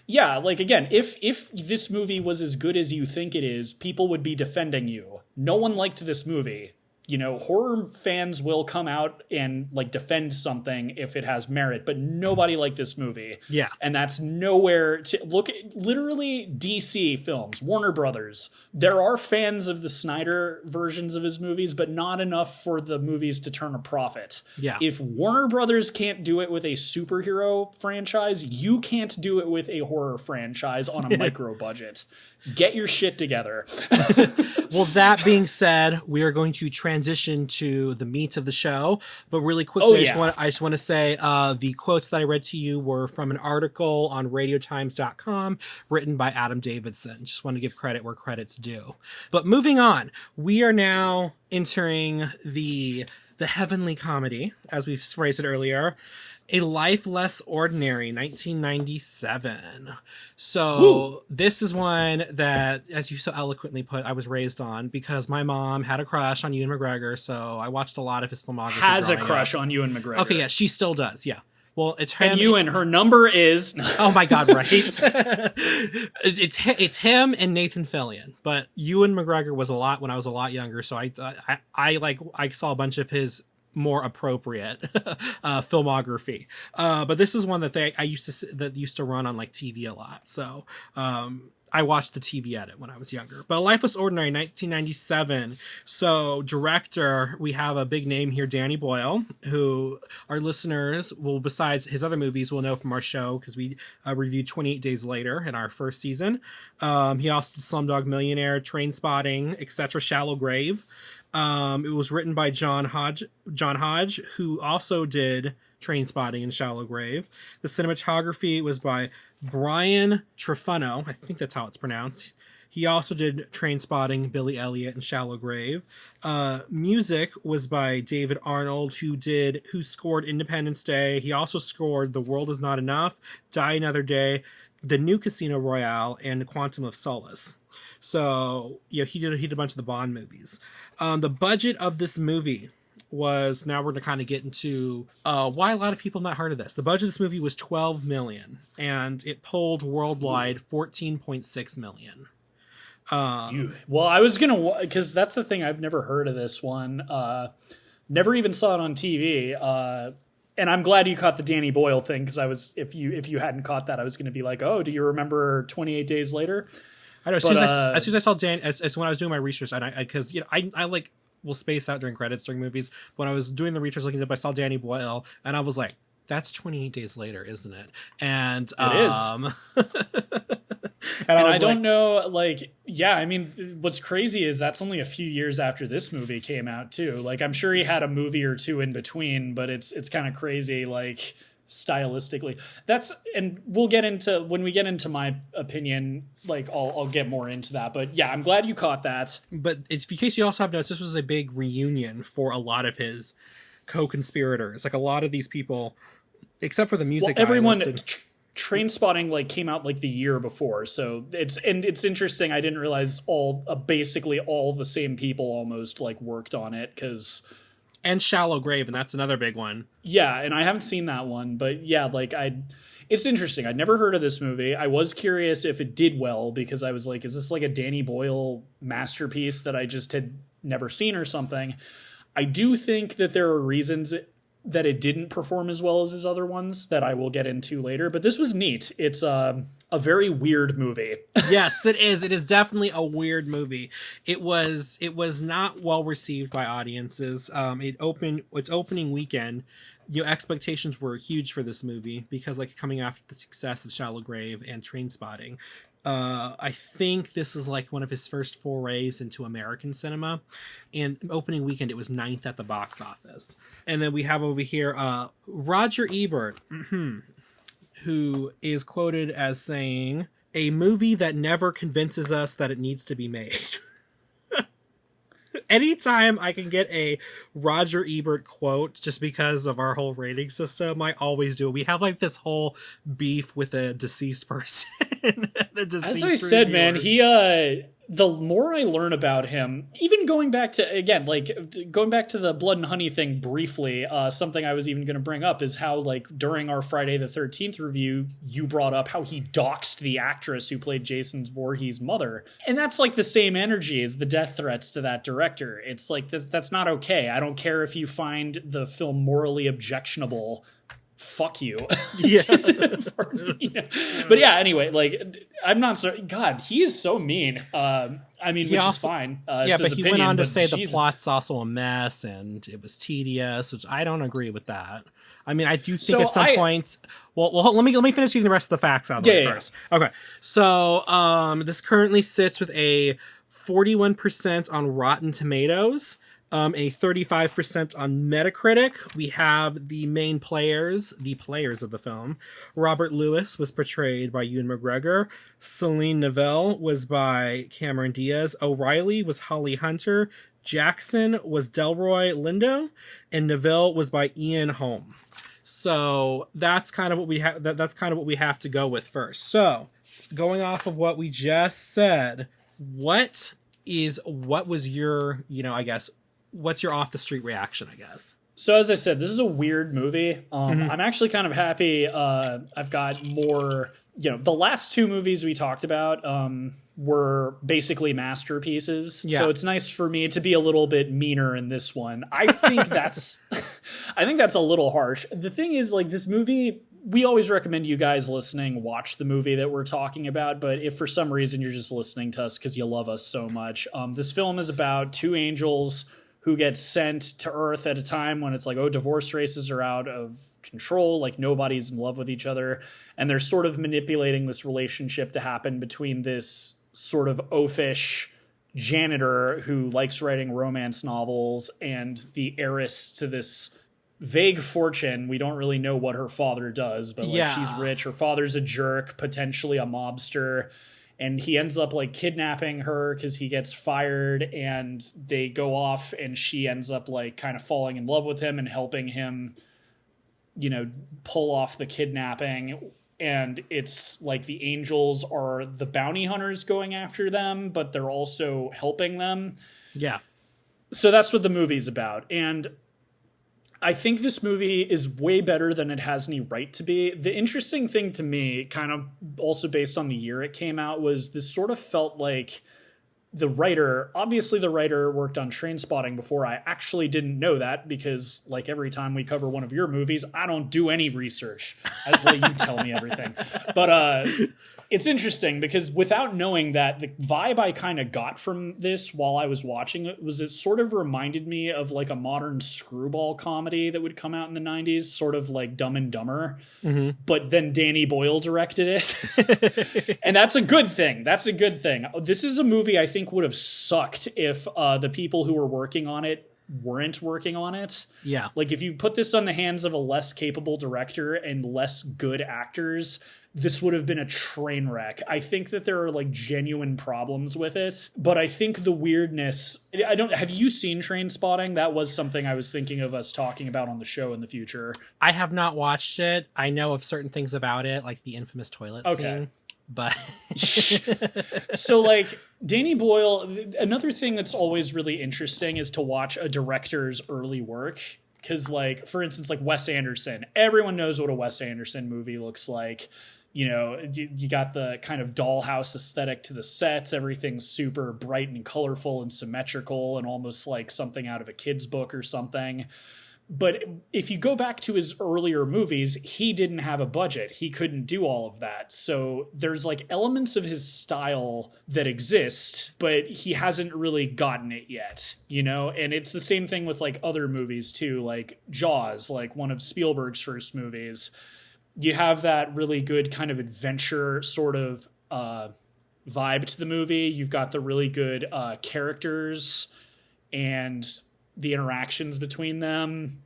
like, again, if this movie was as good as you think it is, people would be defending you. No one liked this movie. Horror fans will come out and, like, defend something if it has merit, but nobody liked this movie. Yeah. And that's nowhere to look at. Literally, DC films, Warner Brothers. There are fans of the Snyder versions of his movies, but not enough for the movies to turn a profit. Yeah. If Warner Brothers can't do it with a superhero franchise, you can't do it with a horror franchise on a micro budget. Get your shit together. Well, that being said, we are going to transition to the meat of the show. But really quickly, I just want to say the quotes that I read to you were from an article on radiotimes.com written by Adam Davidson. Just want to give credit where credit's due. But moving on, we are now entering the Heavenly Comedy, as we've phrased it earlier. A Life Less Ordinary, 1997. So this is one that, as you so eloquently put, I was raised on because my mom had a crush on Ewan McGregor, so I watched a lot of his filmography. Has a crush on Ewan McGregor. Okay, yeah, she still does, yeah. Well, it's him. And Ewan, her number is... Oh my god, right. It's him and Nathan Fillion. But Ewan McGregor was a lot when I was a lot younger, so I saw a bunch of his more appropriate filmography. But this is one that used to run on, like, TV a lot. So I watched the TV edit when I was younger. But Lifeless Ordinary, 1997. So director, we have a big name here, Danny Boyle, who our listeners will, besides his other movies, will know from our show because we reviewed 28 Days Later in our first season. He also did Slumdog Millionaire, Trainspotting, etc., Shallow Grave. It was written by John Hodge, who also did Trainspotting and Shallow Grave. The cinematography was by Brian Trefano. I think that's how it's pronounced. He also did Trainspotting, Billy Elliot, and Shallow Grave. Music was by David Arnold, who scored Independence Day. He also scored The World Is Not Enough, Die Another Day, The New Casino Royale, and Quantum of Solace. So, he did a bunch of the Bond movies. The budget of this movie was, now we're going to kind of get into why a lot of people have not heard of this. The budget of this movie was $12 million, and it pulled worldwide $14.6 million. Well, I was going to, because that's the thing, I've never heard of this one. Never even saw it on TV. And I'm glad you caught the Danny Boyle thing, because if you hadn't caught that, I was going to be like, oh, do you remember 28 Days Later? I know. As soon as I saw Dan, as when I was doing my research, because I like will space out during credits during movies. When I was doing the research looking up, I saw Danny Boyle, and I was like, "That's 28 Days Later, isn't it?" And it is. And I don't know, I mean, what's crazy is that's only a few years after this movie came out too. Like, I'm sure he had a movie or two in between, but it's kind of crazy, like, stylistically. And we'll get into, when we get into my opinion, like, I'll get more into that. But yeah, I'm glad you caught that. But in case you also have noticed, this was a big reunion for a lot of his co-conspirators. Like, a lot of these people, except for the music guy, everyone. Trainspotting came out the year before, so it's interesting. I didn't realize basically all the same people almost worked on it, and Shallow Grave, and that's another big one. Yeah, and I haven't seen that one, but yeah, it's interesting. I'd never heard of this movie. I was curious if it did well, because I was like, is this a Danny Boyle masterpiece that I just had never seen or something? I do think that there are reasons that it didn't perform as well as his other ones that I will get into later, but this was neat. It's a very weird movie. Yes, it is. It is definitely a weird movie. It was not well received by audiences. Its opening weekend, expectations were huge for this movie because coming after the success of Shallow Grave and Trainspotting. I think this is one of his first forays into American cinema, and opening weekend it was 9th at the box office. And then we have over here Roger Ebert, who is quoted as saying, "A movie that never convinces us that it needs to be made." Anytime I can get a Roger Ebert quote just because of our whole rating system, I always do. We have this whole beef with a deceased person. As I said, man, he the more I learn about him, even going back to the Blood and Honey thing briefly, something I was even going to bring up is how during our Friday the 13th review, you brought up how he doxed the actress who played Jason Voorhees' mother. And that's the same energy as the death threats to that director. It's that's not okay. I don't care if you find the film morally objectionable. Fuck you. Yeah. But yeah, anyway, I'm not so. God, he is so mean. Which is fine. But he went on to say the plot's also a mess and it was tedious, which I don't agree with that. I mean, I do think at some points. Well, let me finish getting the rest of the facts out of the way first. Okay, so this currently sits with a 41% on Rotten Tomatoes. A 35% on Metacritic. We have the players of the film. Robert Lewis was portrayed by Ewan McGregor. Celine Neville was by Cameron Diaz. O'Reilly was Holly Hunter. Jackson was Delroy Lindo. And Neville was by Ian Holm. So that's kind of what we have. That's kind of what we have to go with first. So going off of what we just said, what was your, what's your off the street reaction, I guess? So as I said, this is a weird movie. I'm actually kind of happy. I've got more, the last two movies we talked about were basically masterpieces. Yeah. So it's nice for me to be a little bit meaner in this one. I think that's a little harsh. The thing is, this movie, we always recommend you guys listening watch the movie that we're talking about, but if for some reason you're just listening to us because you love us so much, this film is about two angels who get sent to Earth at a time when it's like, oh, divorce races are out of control, like nobody's in love with each other, and they're sort of manipulating this relationship to happen between this sort of oafish janitor who likes writing romance novels and the heiress to this vague fortune. We don't really know what her father does, but like she's rich, her father's a jerk, potentially a mobster, and he ends up like kidnapping her because he gets fired, and they go off and she ends up like kind of falling in love with him and helping him, you know, pull off the kidnapping. And it's like the angels are the bounty hunters going after them, but they're also helping them. Yeah. So that's what the movie's about. And I think this movie is way better than it has any right to be. The interesting thing to me, kind of also based on the year it came out, was this sort of felt like the writer worked on Trainspotting before. I actually didn't know that because, like, every time we cover one of your movies, I don't do any research. I just let you tell me everything. But it's interesting because without knowing that, the vibe I kind of got from this while I was watching it was it sort of reminded me of like a modern screwball comedy that would come out in the 90s, sort of like Dumb and Dumber. Mm-hmm. But then Danny Boyle directed it. And that's a good thing. That's a good thing. This is a movie I think would have sucked if the people who were working on it weren't working on it. Yeah. Like if you put this on the hands of a less capable director and less good actors, this would have been a train wreck. I think that there are like genuine problems with it, but I think the weirdness, have you seen Trainspotting? That was something I was thinking of us talking about on the show in the future. I have not watched it. I know of certain things about it, like the infamous toilet scene, but so like Danny Boyle, another thing that's always really interesting is to watch a director's early work. Because, like, for instance, like Wes Anderson, everyone knows what a Wes Anderson movie looks like. You know, you got the kind of dollhouse aesthetic to the sets. Everything's super bright and colorful and symmetrical and almost like something out of a kid's book or something. But if you go back to his earlier movies, he didn't have a budget. He couldn't do all of that. So there's like elements of his style that exist, but he hasn't really gotten it yet, you know? And it's the same thing with like other movies too, like Jaws, like one of Spielberg's first movies. You have that really good kind of adventure sort of vibe to the movie. You've got the really good characters and the interactions between them.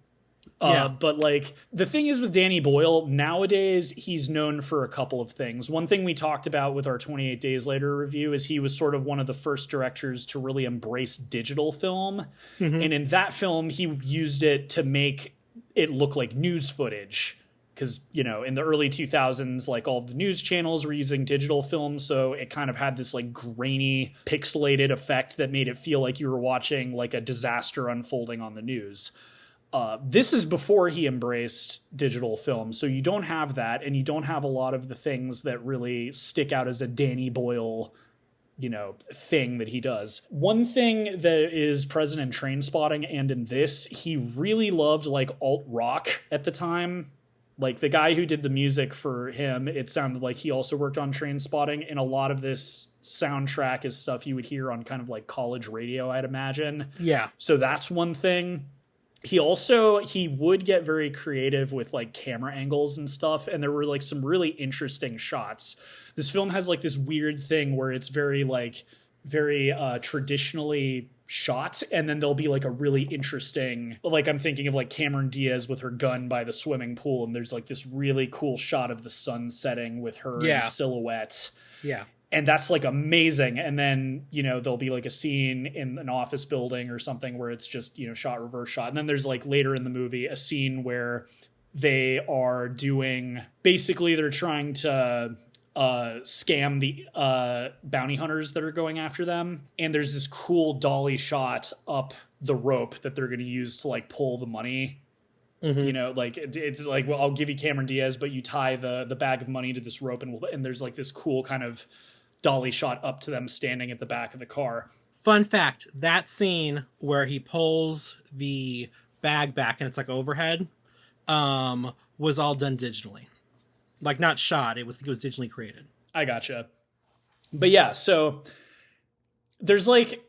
But like the thing is with Danny Boyle, nowadays he's known for a couple of things. One thing we talked about with our 28 Days Later review is he was sort of one of the first directors to really embrace digital film. Mm-hmm. And in that film, he used it to make it look like news footage. Because, you know, in the early 2000s, like all the news channels were using digital film. So it kind of had this like grainy, pixelated effect that made it feel like you were watching like a disaster unfolding on the news. This is before he embraced digital film. So you don't have that. And you don't have a lot of the things that really stick out as a Danny Boyle, you know, thing that he does. One thing that is present in Trainspotting and in this, he really loved like alt rock at the time. Like the guy who did the music for him, it sounded like he also worked on Trainspotting, and a lot of this soundtrack is stuff you would hear on kind of like college radio, I'd imagine. Yeah. So that's one thing. He would get very creative with like camera angles and stuff, and there were like some really interesting shots. This film has like this weird thing where it's very traditionally shot, and then there'll be like a really interesting, like I'm thinking of like Cameron Diaz with her gun by the swimming pool, and there's like this really cool shot of the sun setting with her in silhouette. Yeah. And that's like amazing. And then, you know, there'll be like a scene in an office building or something where it's just, you know, shot, reverse shot. And then there's like later in the movie a scene where they are they're trying to scam the bounty hunters that are going after them, and there's this cool dolly shot up the rope that they're going to use to like pull the money. Mm-hmm. You know, like it's like, well, I'll give you Cameron Diaz, but you tie the bag of money to this rope, and there's like this cool kind of dolly shot up to them standing at the back of the car. Fun fact, that scene where he pulls the bag back and it's like overhead was all done digitally. Like, not shot. It was digitally created. I gotcha. But yeah, so there's like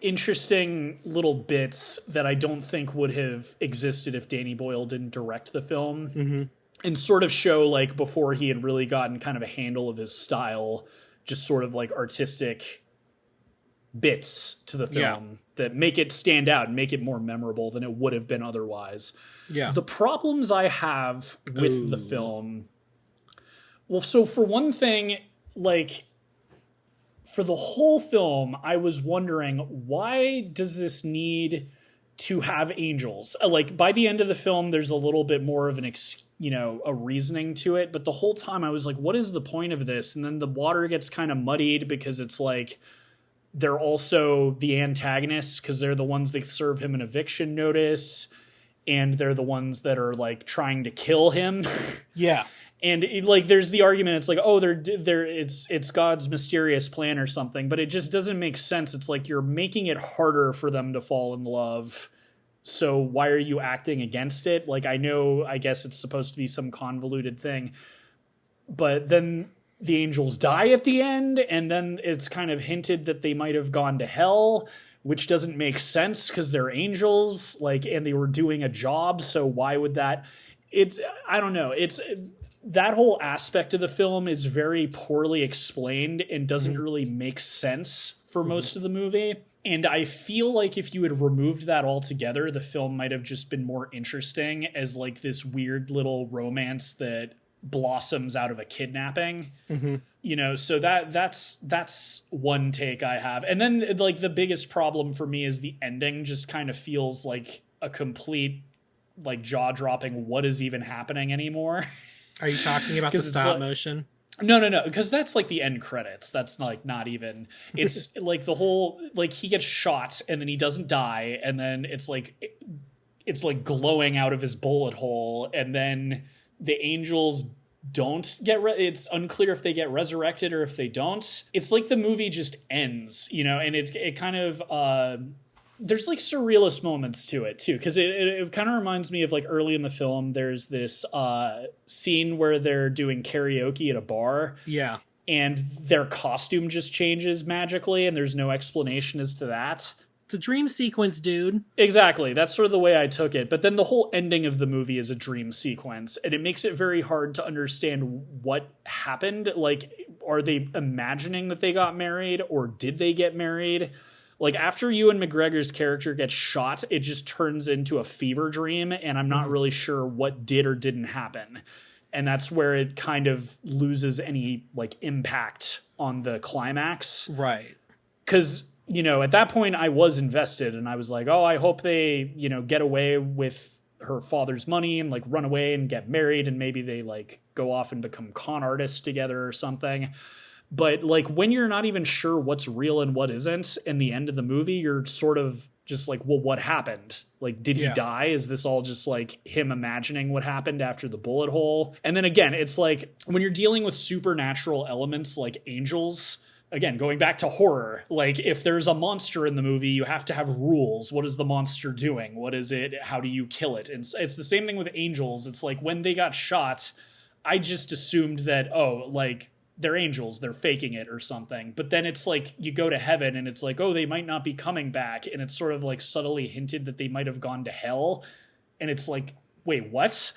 interesting little bits that I don't think would have existed if Danny Boyle didn't direct the film, and sort of show like before he had really gotten kind of a handle of his style, just sort of like artistic bits to the film that make it stand out and make it more memorable than it would have been otherwise. Yeah. The problems I have with the film, well, so for one thing, like for the whole film, I was wondering, why does this need to have angels? Like by the end of the film, there's a little bit more of a reasoning to it. But the whole time I was like, what is the point of this? And then the water gets kind of muddied because it's like, they're also the antagonists because they're the ones that serve him an eviction notice. And they're the ones that are like trying to kill him. Yeah. And like, there's the argument. It's like, oh, it's God's mysterious plan or something, but it just doesn't make sense. It's like you're making it harder for them to fall in love. So why are you acting against it? Like, I guess it's supposed to be some convoluted thing, but then the angels die at the end, and then it's kind of hinted that they might have gone to hell, which doesn't make sense because they're angels, like, and they were doing a job. So why would that? I don't know. That whole aspect of the film is very poorly explained and doesn't really make sense for most of the movie. And I feel like if you had removed that altogether, the film might have just been more interesting as like this weird little romance that blossoms out of a kidnapping. So that's one take I have. And then like the biggest problem for me is the ending just kind of feels like a complete like jaw-dropping what is even happening anymore. Are you talking about the stop motion? No, because that's like the end credits. That's like not even, it's like the whole, like he gets shot and then he doesn't die, and then it's like glowing out of his bullet hole, and then the angels don't get it's unclear if they get resurrected or if they don't. It's like the movie just ends, and it kind of there's like surrealist moments to it too, because it kind of reminds me of like early in the film there's this scene where they're doing karaoke at a bar, and their costume just changes magically and there's no explanation as to that. It's a dream sequence, dude. Exactly. That's sort of the way I took it. But then the whole ending of the movie is a dream sequence, and it makes it very hard to understand what happened. Like, are they imagining that they got married, or did they get married? Like, after Ewan McGregor's character gets shot, it just turns into a fever dream, and I'm not really sure what did or didn't happen. And that's where it kind of loses any, like, impact on the climax. Right. Because, at that point, I was invested, and I was like, oh, I hope they, get away with her father's money and, like, run away and get married, and maybe they, like, go off and become con artists together or something. But like when you're not even sure what's real and what isn't in the end of the movie, you're sort of just like, well, what happened? Like, did he die? Is this all just like him imagining what happened after the bullet hole? And then again, it's like when you're dealing with supernatural elements like angels, again, going back to horror, like if there's a monster in the movie, you have to have rules. What is the monster doing? What is it? How do you kill it? And it's the same thing with angels. It's like when they got shot, I just assumed that, oh, like, they're angels, they're faking it or something. But then it's like you go to heaven and it's like, oh, they might not be coming back. And it's sort of like subtly hinted that they might have gone to hell. And it's like, wait, what?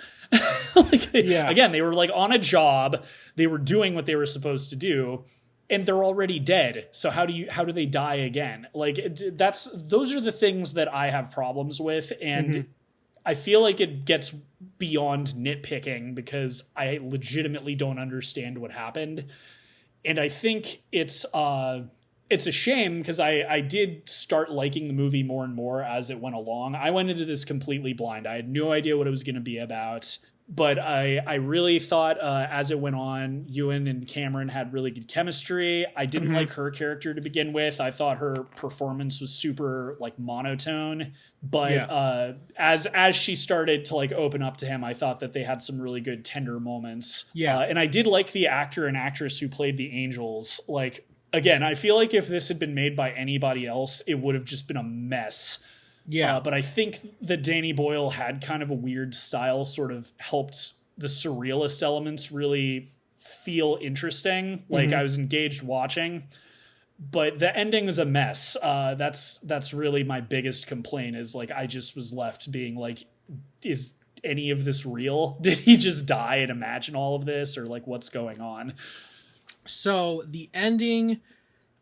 Again, they were like on a job. They were doing what they were supposed to do. And they're already dead. So how do they die again? Like those are the things that I have problems with. And I feel like it gets beyond nitpicking because I legitimately don't understand what happened. And I think it's a shame because I did start liking the movie more and more as it went along. I went into this completely blind. I had no idea what it was going to be about. But I really thought as it went on, Ewan and Cameron had really good chemistry. I didn't like her character to begin with. I thought her performance was super like monotone. But as she started to like open up to him, I thought that they had some really good tender moments. And I did like the actor and actress who played the angels. Like, again, I feel like if this had been made by anybody else, it would have just been a mess. But I think that Danny Boyle had kind of a weird style sort of helped the surrealist elements really feel interesting. Like I was engaged watching, but the ending is a mess. That's really my biggest complaint, is like I just was left being like, is any of this real? Did he just die and imagine all of this, or like what's going on? So the ending,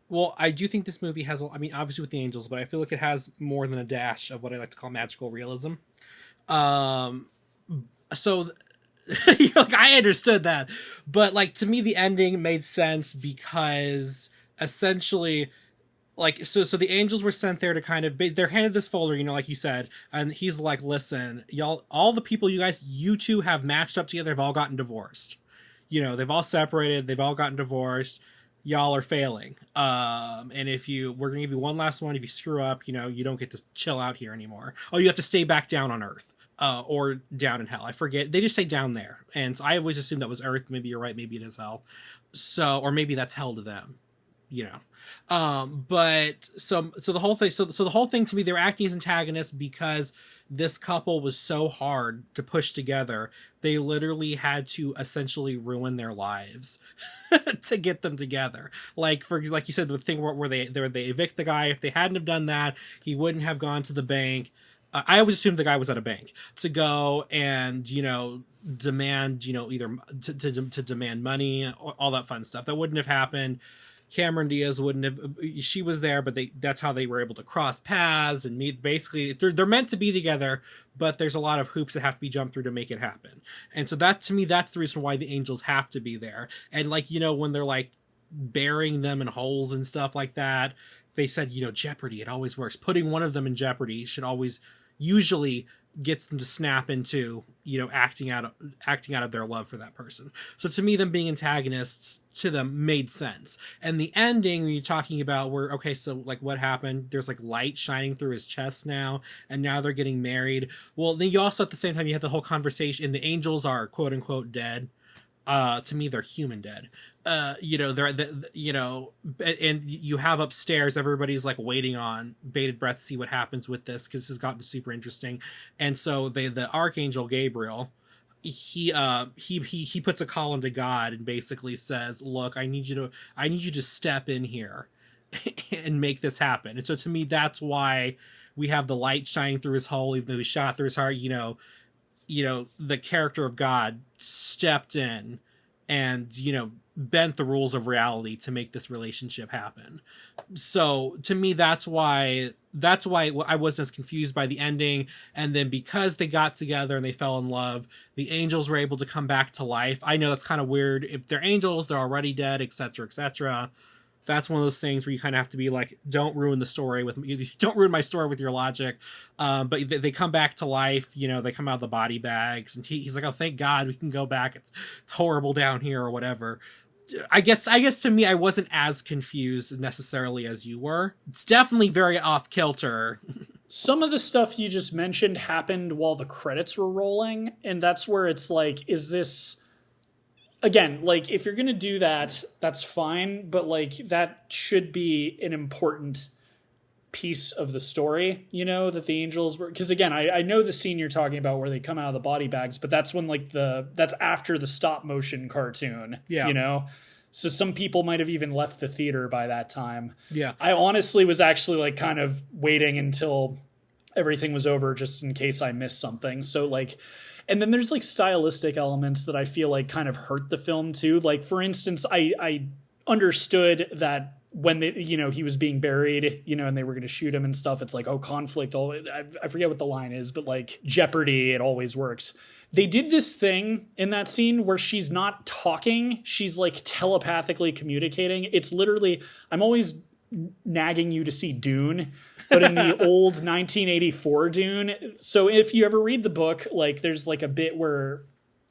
well, I do think this movie has, I mean, obviously with the angels, but I feel like it has more than a dash of what I like to call magical realism. So like I understood that, but like to me the ending made sense because essentially, like, so the angels were sent there to kind of they're handed this folder, like you said, and he's like, listen, y'all, all the people you two have matched up together have all gotten divorced. They've all separated, they've all gotten divorced, y'all are failing, and we're gonna give you one last one. If you screw up, you don't get to chill out here anymore. Oh, you have to stay back down on Earth, or down in hell, I forget. They just say down there, and so I always assumed that was Earth. Maybe you're right, maybe it is hell. So, or maybe that's hell to them. But so the whole thing, so the whole thing, to me, they're acting as antagonists because this couple was so hard to push together. They literally had to essentially ruin their lives to get them together. Like you said, the thing where they evict the guy. If they hadn't have done that, he wouldn't have gone to the bank. I always assumed the guy was at a bank to go and, demand, either to demand money, or all that fun stuff. That wouldn't have happened. Cameron Diaz wouldn't have. She was there, but that's how they were able to cross paths and meet. Basically, they're meant to be together, but there's a lot of hoops that have to be jumped through to make it happen. And so that, to me, that's the reason why the angels have to be there. And like, when they're like burying them in holes and stuff like that, they said, jeopardy, it always works. Putting one of them in jeopardy usually gets them to snap into, acting out of their love for that person. So to me, them being antagonists to them made sense. And the ending, when you're talking about where, okay, so like what happened, there's like light shining through his chest now, and now they're getting married. Well, then you also, at the same time, you have the whole conversation, and the angels are quote unquote dead. To me, they're human dead. And you have upstairs, everybody's like waiting on bated breath to see what happens with this, because this has gotten super interesting. And so the Archangel Gabriel, he puts a call into God and basically says, look, I need you to step in here and make this happen. And so to me, that's why we have the light shining through his hole, even though he shot through his heart. The character of God stepped in and, bent the rules of reality to make this relationship happen. So to me, that's why I wasn't as confused by the ending. And then because they got together and they fell in love, the angels were able to come back to life. I know that's kind of weird. If they're angels, they're already dead, etc., etc. That's one of those things where you kind of have to be like, don't ruin the story with me. Don't ruin my story with your logic. But they come back to life. They come out of the body bags, and he's like, oh, thank God we can go back. It's horrible down here, or whatever. I guess to me, I wasn't as confused necessarily as you were. It's definitely very off kilter. Some of the stuff you just mentioned happened while the credits were rolling, and that's where it's like, is this... Again, like, if you're going to do that, that's fine, but, like, that should be an important piece of the story, that the angels were... Because, again, I know the scene you're talking about where they come out of the body bags, but that's when, like, that's after the stop-motion cartoon, So some people might have even left the theater by that time. Yeah. I honestly was actually, like, kind of waiting until everything was over just in case I missed something. So, like... And then there's like stylistic elements that I feel like kind of hurt the film too. Like, for instance, I understood that when he was being buried, and they were going to shoot him and stuff. It's like, oh, conflict. I forget what the line is, but like jeopardy, it always works. They did this thing in that scene where she's not talking. She's like telepathically communicating. It's literally, I'm always nagging you to see Dune, but in the old 1984 Dune. So if you ever read the book, like there's like a bit where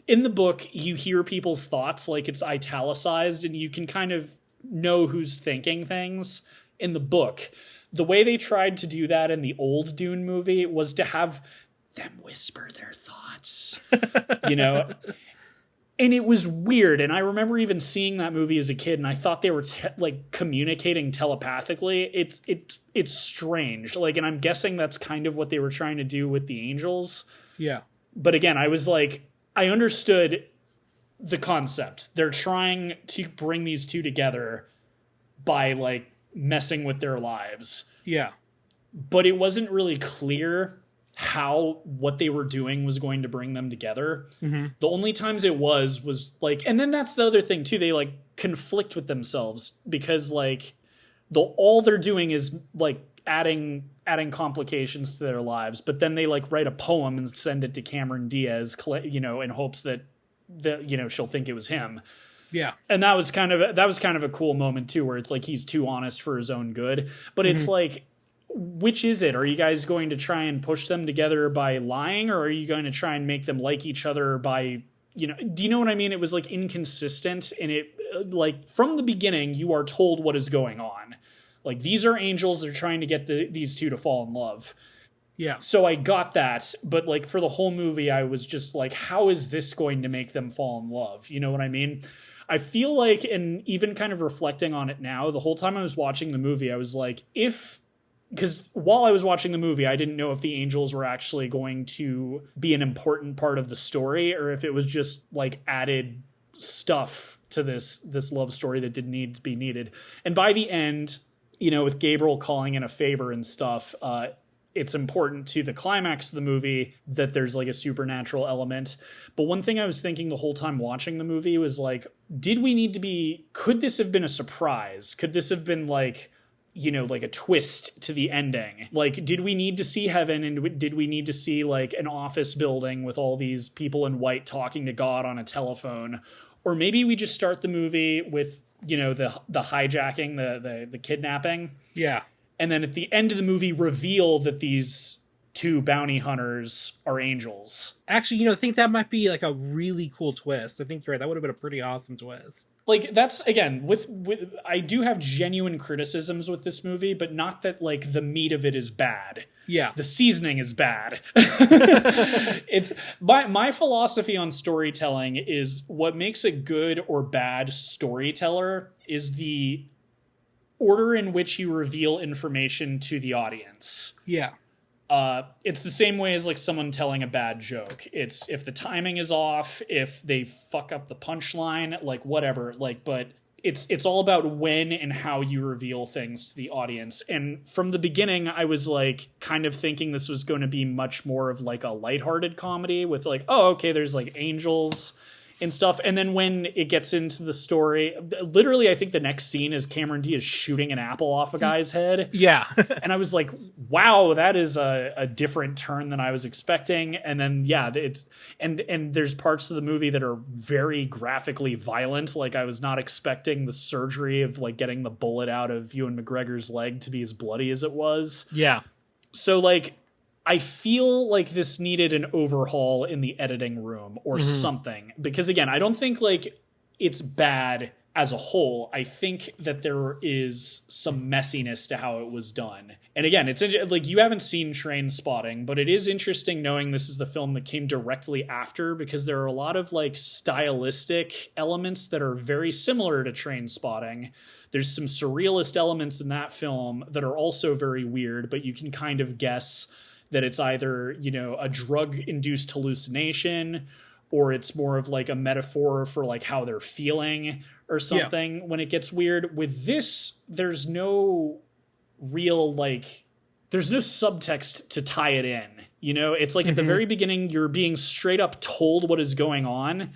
in the book you hear people's thoughts, like it's italicized, and you can kind of know who's thinking things in the book. The way they tried to do that in the old Dune movie was to have them whisper their thoughts, And it was weird. And I remember even seeing that movie as a kid, and I thought they were like communicating telepathically. It's strange. Like, and I'm guessing that's kind of what they were trying to do with the angels. Yeah. But again, I was like, I understood the concept. They're trying to bring these two together by like messing with their lives. Yeah. But it wasn't really clear how what they were doing was going to bring them together. Mm-hmm. The only times it was like, and then that's the other thing too, they like conflict with themselves because like all they're doing is like adding complications to their lives, but then they like write a poem and send it to Cameron Diaz, you know, in hopes that you know she'll think it was him. Yeah. And that was kind of a cool moment too, where it's like he's too honest for his own good. But it's like, which is it? Are you guys going to try and push them together by lying, or are you going to try and make them like each other by, you know, do you know what I mean? It was like inconsistent, and it like from the beginning you are told what is going on. Like, these are angels, they're trying to get these two to fall in love. Yeah. So I got that, but like for the whole movie I was just like, how is this going to make them fall in love? You know what I mean? I feel like, and even kind of reflecting on it now, the whole time I was watching the movie, I was like, because while I was watching the movie, I didn't know if the angels were actually going to be an important part of the story, or if it was just like added stuff to this love story that didn't need to be needed. And by the end, you know, with Gabriel calling in a favor and stuff, it's important to the climax of the movie that there's like a supernatural element. But one thing I was thinking the whole time watching the movie was like, could this have been a surprise? Could this have been like, you know, like a twist to the ending? Like, did we need to see heaven, and did we need to see like an office building with all these people in white talking to God on a telephone? Or maybe we just start the movie with, you know, the hijacking, the kidnapping. Yeah. And then at the end of the movie reveal that these two bounty hunters are angels. Actually, you know, I think that might be like a really cool twist. I think you're right. That would have been a pretty awesome twist. Like, that's, again, with I do have genuine criticisms with this movie, but not that like the meat of it is bad. Yeah. The seasoning is bad. It's my philosophy on storytelling is what makes a good or bad storyteller is the order in which you reveal information to the audience. Yeah. It's the same way as like someone telling a bad joke. It's if the timing is off, if they fuck up the punchline, like whatever, like, but it's all about when and how you reveal things to the audience. And from the beginning, I was like kind of thinking this was going to be much more of like a lighthearted comedy with like, oh, okay, there's like angels and stuff. And then when it gets into the story, literally, I think the next scene is Cameron Diaz shooting an apple off a guy's head. Yeah. And I was like, wow, that is a different turn than I was expecting. And then, yeah, it's, and there's parts of the movie that are very graphically violent. Like, I was not expecting the surgery of like getting the bullet out of Ewan McGregor's leg to be as bloody as it was. Yeah. So like, I feel like this needed an overhaul in the editing room or something. Because again, I don't think like it's bad as a whole. I think that there is some messiness to how it was done. And again, it's like, you haven't seen Train Spotting, but it is interesting knowing this is the film that came directly after, because there are a lot of like stylistic elements that are very similar to Train Spotting. There's some surrealist elements in that film that are also very weird, but you can kind of guess that it's either, you know, a drug-induced hallucination, or it's more of like a metaphor for like how they're feeling or something. Yeah. When it gets weird. With this, there's no real like, there's no subtext to tie it in. You know, it's like at the very beginning, you're being straight up told what is going on,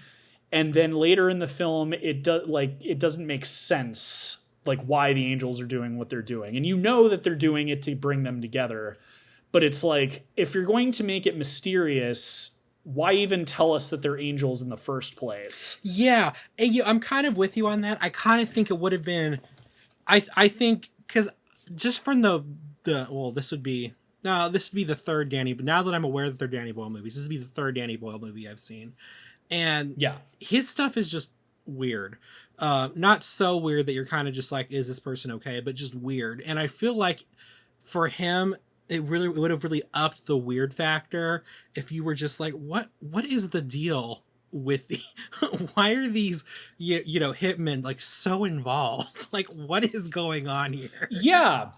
and then later in the film, it doesn't make sense, like why the angels are doing what they're doing, and you know that they're doing it to bring them together. But it's like, if you're going to make it mysterious, why even tell us that they're angels in the first place? Yeah, I'm kind of with you on that. I kind of think it would have been, I think, because just from this would be the third Danny, but now that I'm aware that they're Danny Boyle movies, this would be the third Danny Boyle movie I've seen. And yeah, his stuff is just weird. Not so weird that you're kind of just like, is this person okay? But just weird. And I feel like for him, it would have really upped the weird factor if you were just like, what is the deal with the why are these you know hitmen like so involved? Like, what is going on here? Yeah.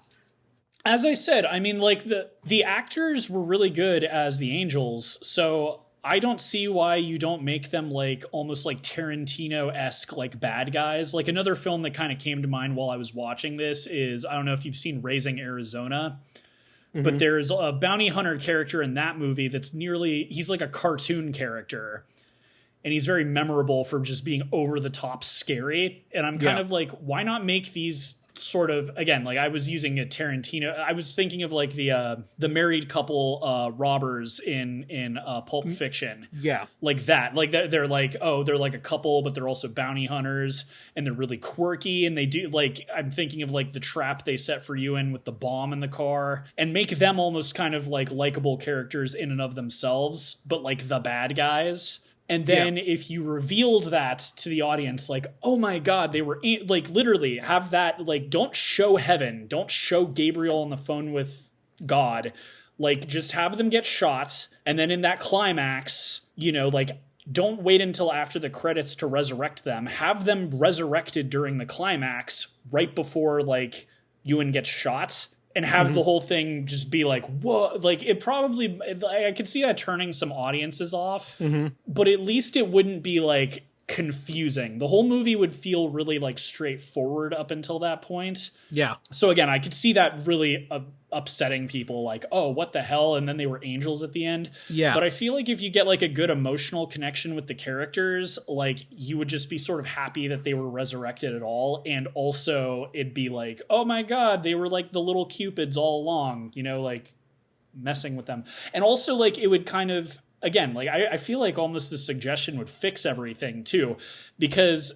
As I said, I mean, like the actors were really good as the angels, so I don't see why you don't make them like almost like Tarantino-esque like bad guys. Like another film that kind of came to mind while I was watching this is, I don't know if you've seen Raising Arizona, but there's a bounty hunter character in that movie that's he's like a cartoon character. And he's very memorable for just being over the top scary. And I'm kind of like, why not make these sort of, again, like I was using a Tarantino, I was thinking of like the married couple robbers in Pulp Fiction. Yeah. Like that. Like they're like, oh, they're like a couple, but they're also bounty hunters and they're really quirky. And they do like, I'm thinking of like the trap they set for you in with the bomb in the car, and make them almost kind of like likable characters in and of themselves, but like the bad guys. And then if you revealed that to the audience, like, oh my God, they were like, literally have that, like, don't show heaven, don't show Gabriel on the phone with God, like just have them get shot. And then in that climax, you know, like don't wait until after the credits to resurrect them, have them resurrected during the climax right before like Ewan gets shot. And have the whole thing just be like, whoa, like it probably, I could see that turning some audiences off, but at least it wouldn't be like confusing. The whole movie would feel really like straightforward up until that point. Yeah. So again, I could see that really upsetting people, like, oh, what the hell? And then they were angels at the end. Yeah. But I feel like if you get like a good emotional connection with the characters, like you would just be sort of happy that they were resurrected at all. And also it'd be like, oh my God, they were like the little cupids all along, you know, like messing with them. And also like it would kind of, again, like I feel like almost the suggestion would fix everything too, because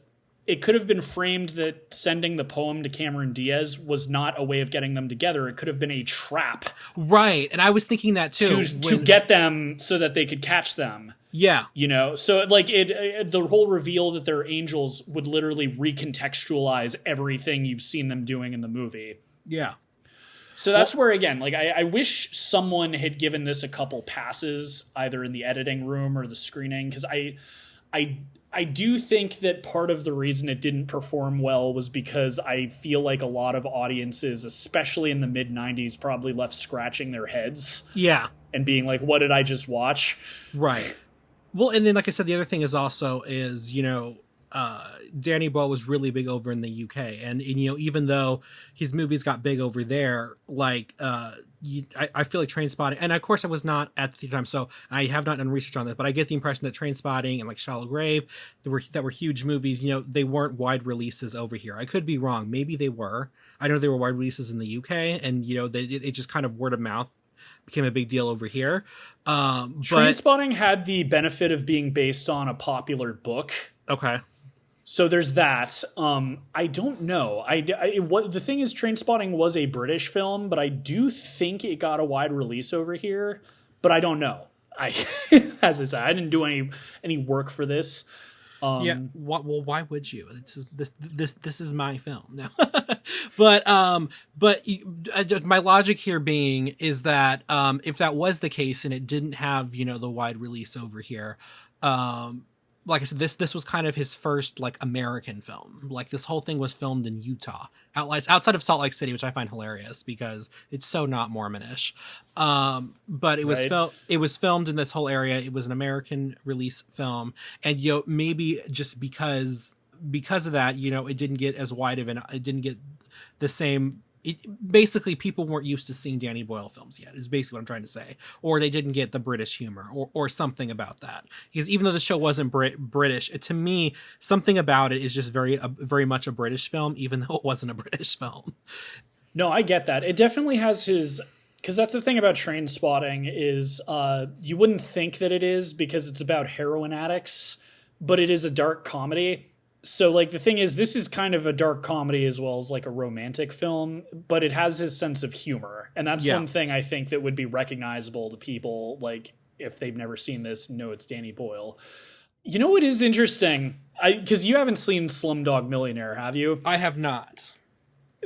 it could have been framed that sending the poem to Cameron Diaz was not a way of getting them together. It could have been a trap. Right. And I was thinking that too. To get them so that they could catch them. Yeah. You know, so like the whole reveal that they're angels would literally recontextualize everything you've seen them doing in the movie. Yeah. So that's where, again, like I wish someone had given this a couple passes, either in the editing room or the screening, because I do think that part of the reason it didn't perform well was because I feel like a lot of audiences, especially in the mid-90s, probably left scratching their heads. Yeah. And being like, what did I just watch? Right. Well, and then like I said, the other thing is, you know, Danny Boyle was really big over in the UK, and you know, even though his movies got big over there, like I feel like Trainspotting, and of course I was not at the theater time, so I have not done research on this, but I get the impression that Trainspotting and like Shallow Grave that were huge movies, you know, they weren't wide releases over here. I could be wrong, maybe they were. I know they were wide releases in the UK, and you know, it just kind of word of mouth became a big deal over here. Trainspotting had the benefit of being based on a popular book. Okay. So there's that. I don't know. The thing is, Trainspotting was a British film, but I do think it got a wide release over here. But I don't know. As I said, I didn't do any work for this. Yeah. Well, why would you? This is my film. No. But my logic here being is that if that was the case and it didn't have, you know, the wide release over here, like I said, this was kind of his first like American film. Like this whole thing was filmed in Utah, outside of Salt Lake City, which I find hilarious because it's so not Mormonish. But it was it was filmed in this whole area. It was an American release film, and you know, maybe just because of that, you know, it didn't get as wide of it didn't get the same. Basically, people weren't used to seeing Danny Boyle films yet, is basically what I'm trying to say. Or they didn't get the British humor or something about that. Because even though the show wasn't British, to me, something about it is just very much a British film, even though it wasn't a British film. No, I get that. It definitely has his... Because that's the thing about Trainspotting is you wouldn't think that it is because it's about heroin addicts, but it is a dark comedy. So, like, the thing is, this is kind of a dark comedy as well as, like, a romantic film, but it has his sense of humor. And that's one thing I think that would be recognizable to people, like, if they've never seen this, know it's Danny Boyle. You know what is interesting? Because you haven't seen Slumdog Millionaire, have you? I have not.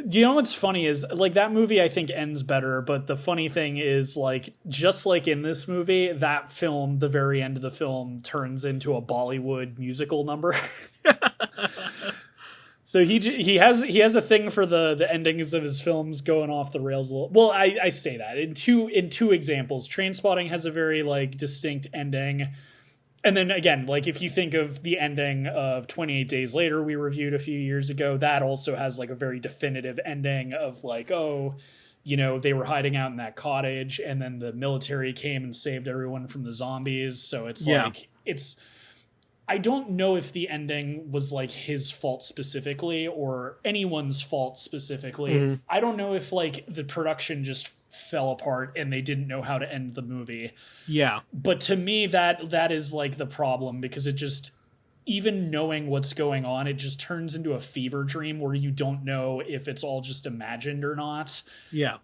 You know what's funny is, like, that movie I think ends better, but the funny thing is, like, just like in this movie, that film, the very end of the film, turns into a Bollywood musical number. So he has a thing for the endings of his films going off the rails a little. Well, I say that in two examples. Trainspotting has a very like distinct ending, and then again, like if you think of the ending of 28 Days Later we reviewed a few years ago, that also has like a very definitive ending of like, oh, you know, they were hiding out in that cottage and then the military came and saved everyone from the zombies. So it's like I don't know if the ending was like his fault specifically or anyone's fault specifically. Mm-hmm. I don't know if like the production just fell apart and they didn't know how to end the movie. Yeah. But to me, that is like the problem, because it just, even knowing what's going on, it just turns into a fever dream where you don't know if it's all just imagined or not. Yeah.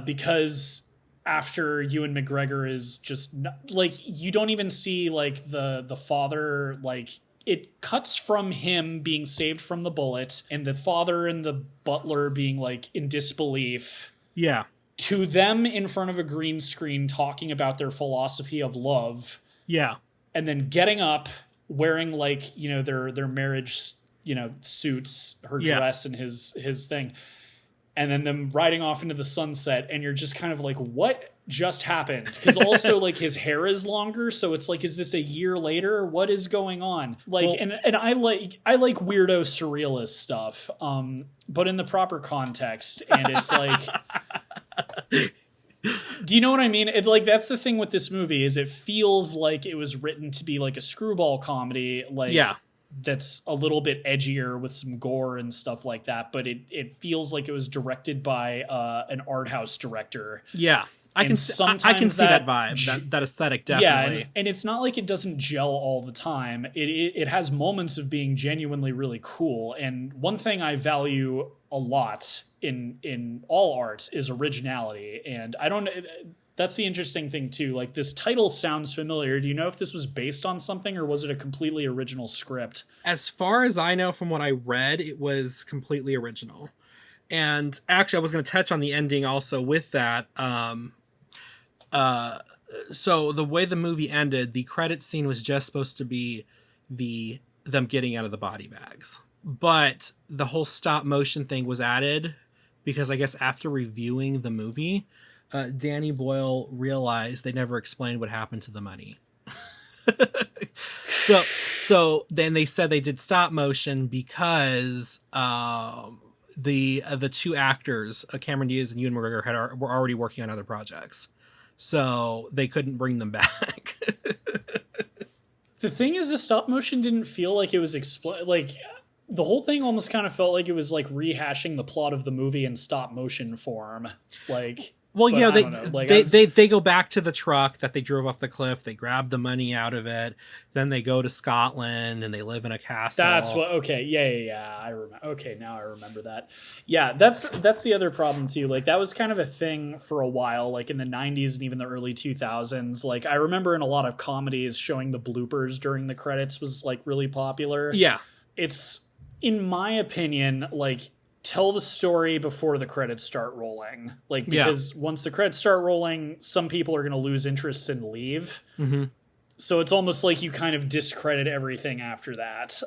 Because after Ewan McGregor is just like, you don't even see like the father, like it cuts from him being saved from the bullet and the father and the butler being like in disbelief. Yeah. To them in front of a green screen talking about their philosophy of love. Yeah. And then getting up, wearing like, you know, their marriage, you know, suits, her dress and his thing. And then them riding off into the sunset, and you're just kind of like, what just happened? Because also like his hair is longer, so it's like, is this a year later? What is going on? Like, well, and I like weirdo surrealist stuff, but in the proper context. And it's like, do you know what I mean? It's like, that's the thing with this movie, is it feels like it was written to be like a screwball comedy, like that's a little bit edgier with some gore and stuff like that, but it feels like it was directed by an art house director. Yeah. I can see that vibe, that aesthetic, definitely. Yeah, and it's not like it doesn't gel all the time. It has moments of being genuinely really cool. And one thing I value a lot in all art is originality. And I don't. That's the interesting thing too. Like, this title sounds familiar. Do you know if this was based on something, or was it a completely original script? As far as I know from what I read, it was completely original. And actually, I was going to touch on the ending also with that. So the way the movie ended, the credit scene was just supposed to be them getting out of the body bags. But the whole stop motion thing was added because I guess after reviewing the movie, Danny Boyle realized they never explained what happened to the money. So then they said they did stop motion because the two actors, Cameron Diaz and Ewan McGregor, were already working on other projects, so they couldn't bring them back. The thing is, the stop motion didn't feel like it was like the whole thing almost kind of felt like it was like rehashing the plot of the movie in stop motion form, like. Well, you know, they go back to the truck that they drove off the cliff. They grab the money out of it. Then they go to Scotland and they live in a castle. That's what. Okay, yeah. I remember. Okay, now I remember that. Yeah, that's the other problem too. Like, that was kind of a thing for a while, like in the 90s and even the early 2000s. Like, I remember in a lot of comedies showing the bloopers during the credits was like really popular. Yeah, it's, in my opinion, like, tell the story before the credits start rolling. Like, because once the credits start rolling, some people are going to lose interest and leave. Mm-hmm. So it's almost like you kind of discredit everything after that.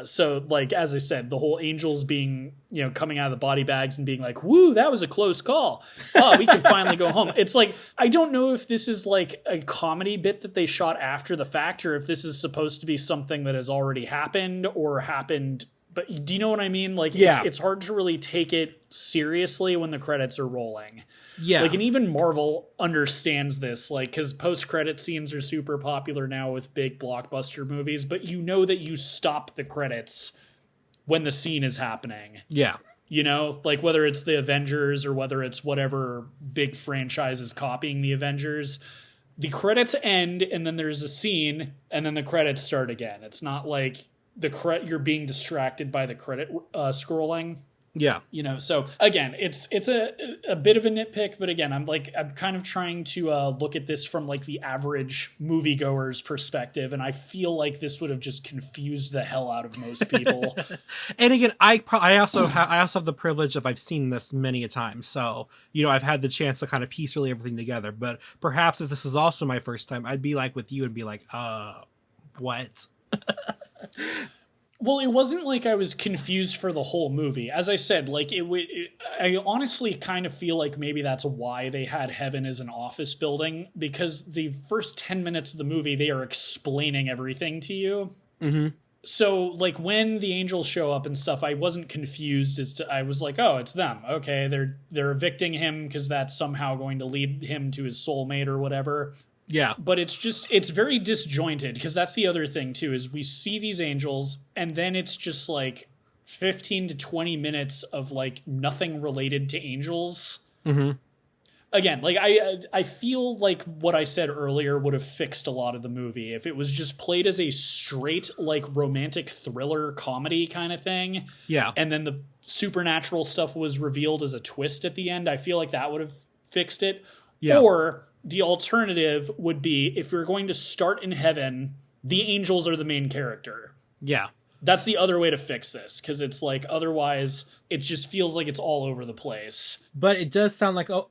So, like, as I said, the whole angels being, you know, coming out of the body bags and being like, woo, that was a close call. Oh, we can finally go home. It's like, I don't know if this is like a comedy bit that they shot after the fact, or if this is supposed to be something that has already happened or happened. But do you know what I mean? Like, it's hard to really take it seriously when the credits are rolling. Yeah. Like, and even Marvel understands this, like, because post-credit scenes are super popular now with big blockbuster movies, but you know that you stop the credits when the scene is happening. Yeah. You know, like, whether it's the Avengers or whether it's whatever big franchise is copying the Avengers, the credits end and then there's a scene and then the credits start again. It's not like you're being distracted by the credit scrolling. Yeah. You know, so again, it's a bit of a nitpick, but again, I'm kind of trying to look at this from like the average moviegoer's perspective, and I feel like this would have just confused the hell out of most people. And again, I also have the privilege of, I've seen this many a time, so, you know, I've had the chance to kind of piece really everything together. But perhaps if this was also my first time, I'd be like with you and be like, what? Well, it wasn't like I was confused for the whole movie. As I said, like I honestly kind of feel like maybe that's why they had heaven as an office building, because the first 10 minutes of the movie, they are explaining everything to you. Mm-hmm. So like when the angels show up and stuff, I wasn't confused I was like, oh, it's them. Okay, they're evicting him because that's somehow going to lead him to his soulmate or whatever. Yeah. But it's very disjointed, because that's the other thing too, is we see these angels and then it's just like 15 to 20 minutes of like nothing related to angels. Mm-hmm. Again, like I feel like what I said earlier would have fixed a lot of the movie if it was just played as a straight like romantic thriller comedy kind of thing. Yeah. And then the supernatural stuff was revealed as a twist at the end. I feel like that would have fixed it. Yeah. Or the alternative would be, if you're going to start in heaven, the angels are the main character. Yeah. That's the other way to fix this, because it's like otherwise it just feels like it's all over the place. But it does sound like go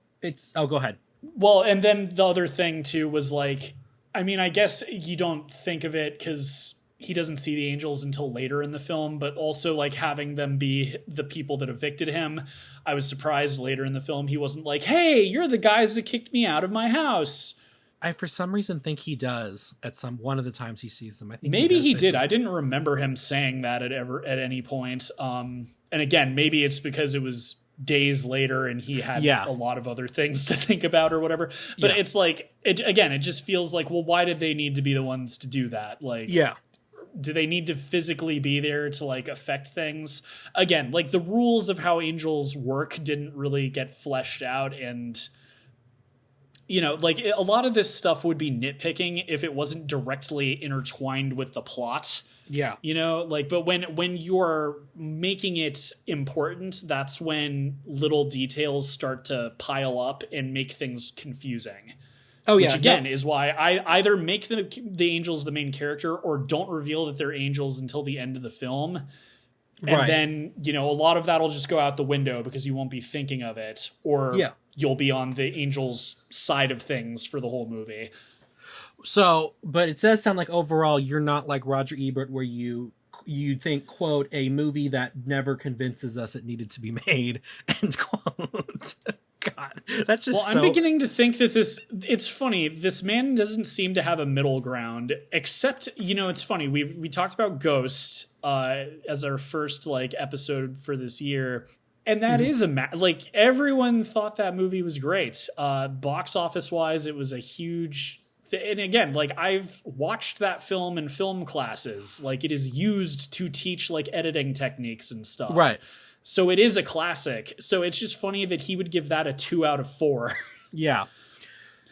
ahead. Well, and then the other thing too was like, I mean, I guess you don't think of it because he doesn't see the angels until later in the film, but also like having them be the people that evicted him. I was surprised later in the film he wasn't like, hey, you're the guys that kicked me out of my house. I for some reason think he does at one of the times he sees them. I think maybe he did. Something. I didn't remember him saying that at any point. And again, maybe it's because it was days later and he had a lot of other things to think about or whatever. But it's like, it just feels like, well, why did they need to be the ones to do that? Like, do they need to physically be there to like affect things? Again, like the rules of how angels work didn't really get fleshed out, and you know, like a lot of this stuff would be nitpicking if it wasn't directly intertwined with the plot. Yeah. You know, like, but when you're making it important, that's when little details start to pile up and make things confusing. Oh, which again is why I either make the angels the main character or don't reveal that they're angels until the end of the film. And then, you know, a lot of that'll just go out the window because you won't be thinking of it, or you'll be on the angels' side of things for the whole movie. So, but it does sound like overall you're not like Roger Ebert, where you think, quote, a movie that never convinces us it needed to be made, end quote. God, that's just I'm beginning to think that it's funny. This man doesn't seem to have a middle ground, except, you know, it's funny. We talked about Ghost as our first like episode for this year. And that is like everyone thought that movie was great. Box office wise, it was a huge and again, like I've watched that film in film classes. Like it is used to teach like editing techniques and stuff. Right. So it is a classic. So it's just funny that he would give that a 2 out of 4. Yeah.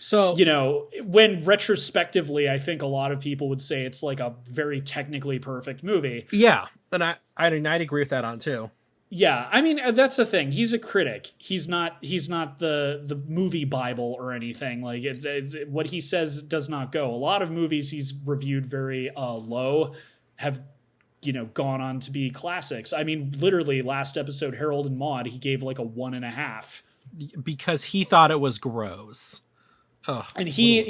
So, you know, when retrospectively, I think a lot of people would say it's like a very technically perfect movie. Yeah. And I'd agree with that on too. Yeah. I mean, that's the thing. He's a critic. He's not the movie Bible or anything. Like it's what he says does not go. A lot of movies he's reviewed very low have, you know, gone on to be classics. I mean, literally last episode, Harold and Maude, he gave like a 1.5 because he thought it was gross. Ugh, and he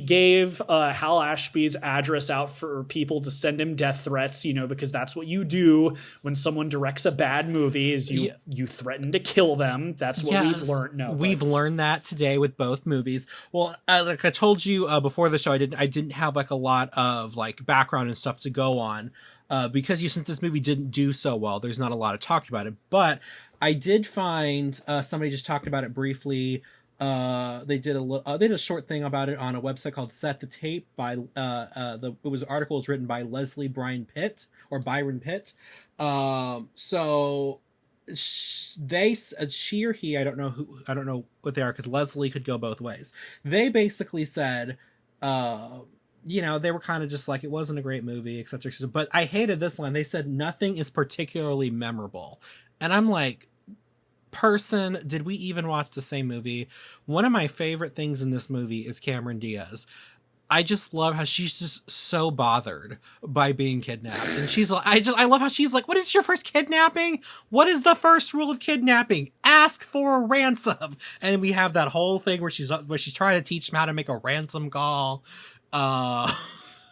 gave Hal Ashby's address out for people to send him death threats, you know, because that's what you do when someone directs a bad movie is you threaten to kill them. That's what we've learned. We've learned that today with both movies. Well, like I told you before the show, I didn't have like a lot of like background and stuff to go on because since this movie didn't do so well, there's not a lot of talk about it. But I did find somebody just talked about it briefly. They did a short thing about it on a website called Set the Tape by articles written by Byron Pitt. So she or he, I don't know what they are, because Leslie could go both ways. They basically said, you know, they were kind of just like, it wasn't a great movie, etc., etc. But I hated this line. They said nothing is particularly memorable, and I'm like, person, did we even watch the same movie? One of my favorite things in this movie is Cameron Diaz. I just love how she's just so bothered by being kidnapped. And she's like, I love how she's like, what is your first kidnapping? What is the first rule of kidnapping? Ask for a ransom. And we have that whole thing where she's trying to teach him how to make a ransom call.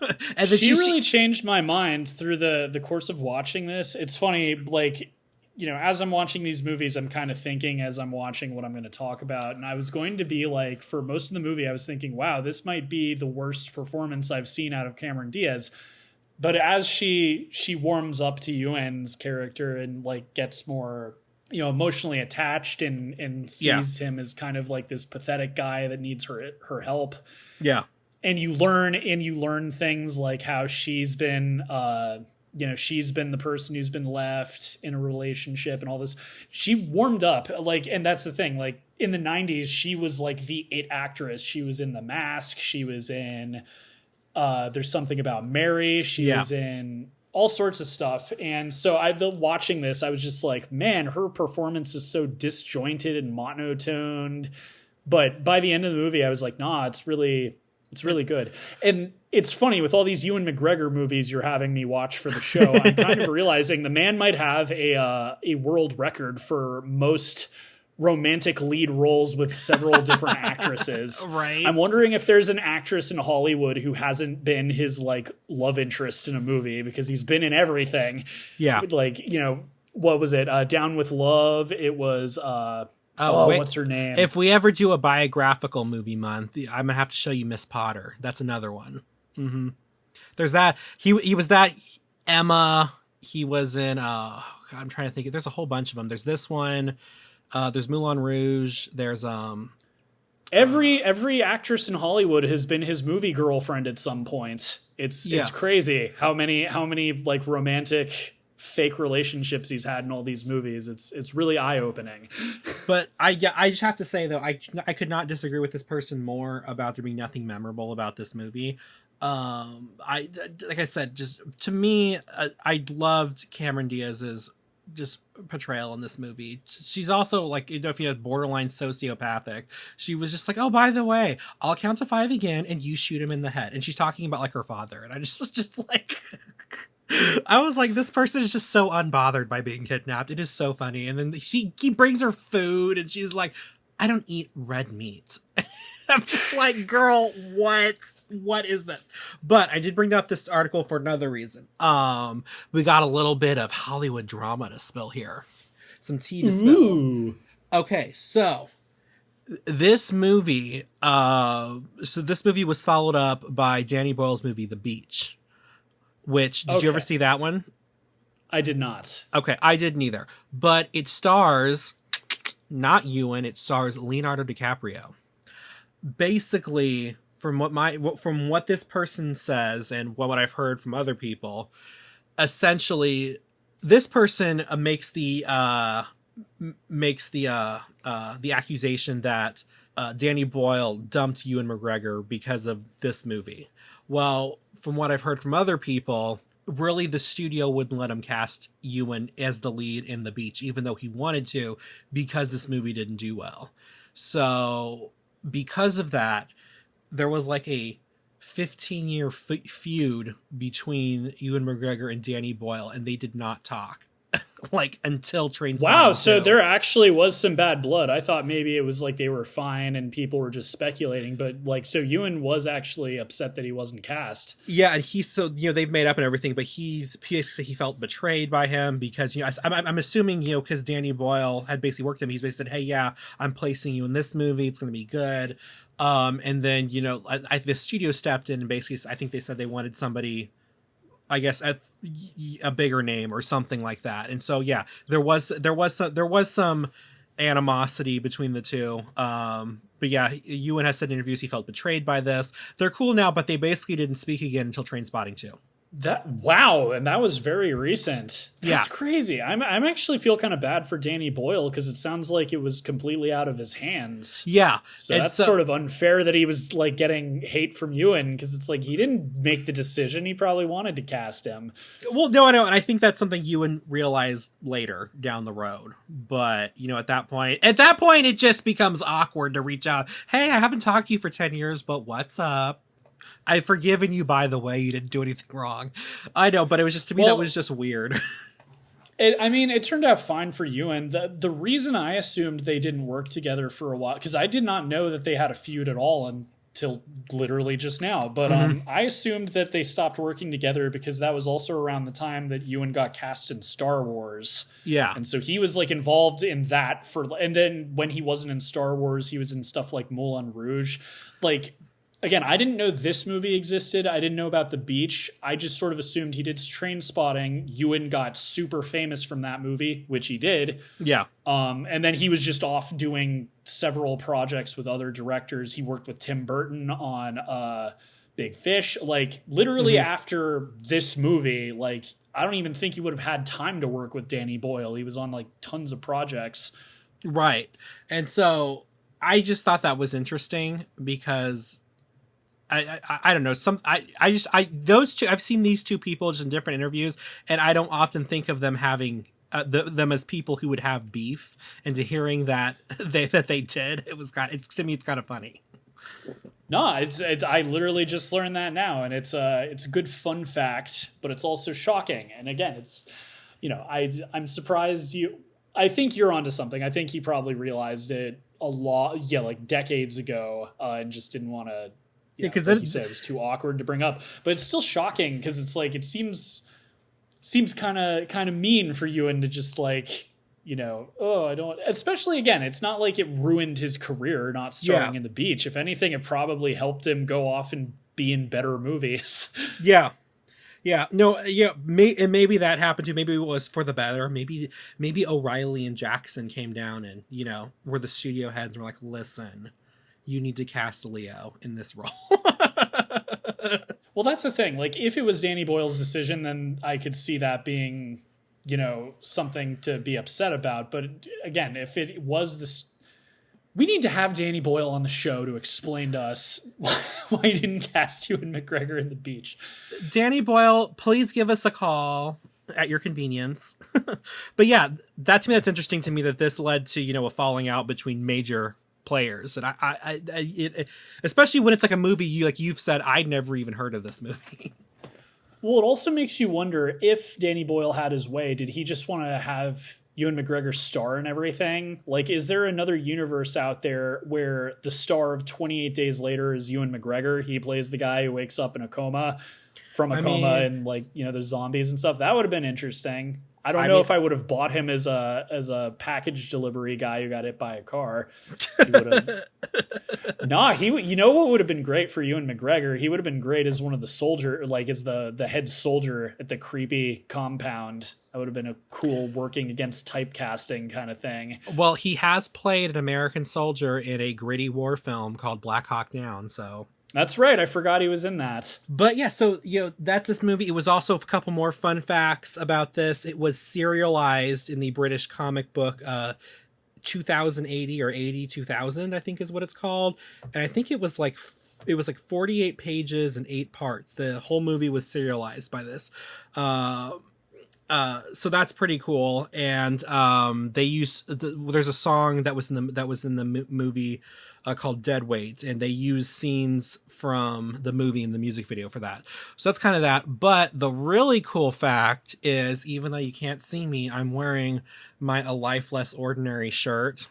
And then she really changed my mind through the course of watching this. It's funny, like, you know, as I'm watching these movies, I'm kind of thinking as I'm watching what I'm going to talk about. And I was going to be like, for most of the movie, I was thinking, wow, this might be the worst performance I've seen out of Cameron Diaz. But as she warms up to Ewan's character and like gets more, you know, emotionally attached and sees him as kind of like this pathetic guy that needs her help. Yeah. And you learn things like how she's been you know, she's been the person who's been left in a relationship and all this. She warmed up, like, and that's the thing, like in the 90s she was like the it actress. She was in The Mask, she was in There's Something About Mary, she was in all sorts of stuff. And so watching this, I was just like, man, her performance is so disjointed and monotoned. But by the end of the movie I was like, nah, it's really good. And it's funny, with all these Ewan McGregor movies you're having me watch for the show, I'm kind of realizing the man might have a world record for most romantic lead roles with several different actresses. Right. I'm wondering if there's an actress in Hollywood who hasn't been his like love interest in a movie, because he's been in everything. Yeah. Like, you know, what was it? Down with Love. It was what's her name? If we ever do a biographical movie month, I'm gonna have to show you Miss Potter. That's another one. Mm-hmm. There's that. He was that Emma. He was in. God, I'm trying to think. There's a whole bunch of them. There's this one. There's Moulin Rouge. There's every actress in Hollywood has been his movie girlfriend at some point. It's crazy how many like romantic fake relationships he's had in all these movies. It's really eye-opening. But I just have to say though, I could not disagree with this person more about there being nothing memorable about this movie. Like I said, just to me, I loved Cameron Diaz's just portrayal in this movie. She's also like, you know, if you had borderline sociopathic, she was just like, oh, by the way, I'll count to 5 again and you shoot him in the head. And she's talking about like her father. And I just like, I was like, this person is just so unbothered by being kidnapped. It is so funny. And then he brings her food and she's like, I don't eat red meat. I'm just like, girl, what is this? But I did bring up this article for another reason. We got a little bit of Hollywood drama to spill here. Some tea to spill. Ooh. Okay, so this movie was followed up by Danny Boyle's movie The Beach. Which, did you ever see that one? I did not. Okay, I didn't either. But it stars not Ewan, it stars Leonardo DiCaprio. Basically, from what this person says and what I've heard from other people, essentially this person makes the accusation that Danny Boyle dumped Ewan McGregor because of this movie. Well, from what I've heard from other people, really the studio wouldn't let him cast Ewan as the lead in The Beach, even though he wanted to, because this movie didn't do well. So because of that, there was like a 15-year feud between Ewan McGregor and Danny Boyle, and they did not talk. Like until Trainspotting. Wow, so there actually was some bad blood. I thought maybe it was like they were fine and people were just speculating, but like, so Ewan was actually upset that he wasn't cast. Yeah, and they've made up and everything, but he felt betrayed by him because, you know, I'm assuming, you know, because Danny Boyle had basically worked with him, he's basically said, hey, yeah, I'm placing you in this movie, it's going to be good. And then, you know, the studio stepped in and basically, I think they said they wanted somebody, I guess, a bigger name or something like that. And so, yeah, there was some animosity between the two. But yeah, Ewan has said in interviews he felt betrayed by this. They're cool now, but they basically didn't speak again until Trainspotting 2. Wow, and that was very recent. That's Yeah. crazy. I'm actually feel kind of bad for Danny Boyle because it sounds like it was completely out of his hands. Yeah. So that's sort of unfair that he was like getting hate from Ewan, because it's like he didn't make the decision. He probably wanted to cast him. Well, no, I know, and I think that's something Ewan realized later down the road. But, you know, at that point, it just becomes awkward to reach out. Hey, I haven't talked to you for 10 years, but what's up? I've forgiven you, by the way. You didn't do anything wrong. I know, but it was just, to me, that was just weird. It turned out fine for Ewan. The reason I assumed they didn't work together for a while, because I did not know that they had a feud at all till literally just now. But I assumed that they stopped working together because that was also around the time that Ewan got cast in Star Wars. Yeah. And so he was like involved in that and then when he wasn't in Star Wars, he was in stuff like Moulin Rouge. Like, again, I didn't know this movie existed. I didn't know about The Beach. I just sort of assumed he did Train Spotting. Ewan got super famous from that movie, which he did. Yeah. And then he was just off doing several projects with other directors. He worked with Tim Burton on Big Fish. Like, literally after this movie, like, I don't even think he would have had time to work with Danny Boyle. He was on like tons of projects. Right. And so I just thought that was interesting because I don't know. Those two, I've seen these two people just in different interviews, and I don't often think of them having them as people who would have beef. And to hearing that they did, to me it's kind of funny. No, it's I literally just learned that now, and it's a good fun fact, but it's also shocking. And again, it's, I'm surprised I think you're onto something. I think he probably realized it a lot, like decades ago, and just didn't want to. Because like you said, it was too awkward to bring up, but it's still shocking because it's like it seems kind of mean for Ewan to just like, I don't. Especially again, it's not like it ruined his career not starring in The Beach. If anything, it probably helped him go off and be in better movies. Yeah. Yeah, no, yeah, maybe that happened too. Maybe it was for the better. Maybe O'Reilly and Jackson came down and were the studio heads and were like, listen, you need to cast Leo in this role. Well, that's the thing. Like, if it was Danny Boyle's decision, then I could see that being, something to be upset about. But again, if it was this, we need to have Danny Boyle on the show to explain to us why he didn't cast Ewan McGregor in The Beach. Danny Boyle, please give us a call at your convenience. But yeah, that's interesting to me that this led to, a falling out between major players. And it, especially when it's like a movie you've said, I'd never even heard of this movie. Well, it also makes you wonder if Danny Boyle had his way, did he just want to have Ewan McGregor star in everything? Like, is there another universe out there where the star of 28 Days Later is Ewan McGregor? He plays the guy who wakes up in a coma from a coma and there's zombies and stuff. That would have been interesting. I don't know if I would have bought him as a package delivery guy who got hit by a car. He would have. What would have been great for Ewan McGregor? He would have been great as one of the soldier, like as the head soldier at the creepy compound. That would have been a cool working against typecasting kind of thing. Well, he has played an American soldier in a gritty war film called Black Hawk Down, so. That's right. I forgot he was in that. But yeah, so, that's this movie. It was also a couple more fun facts about this. It was serialized in the British comic book 2080 or 2000, I think is what it's called. And I think it was like 48 pages and 8 parts. The whole movie was serialized by this. So that's pretty cool. And they use there's a song that was in the movie called Dead Weight, and they use scenes from the movie in the music video for that. So that's kind of that. But the really cool fact is, even though you can't see me, I'm wearing my A Life Less Ordinary shirt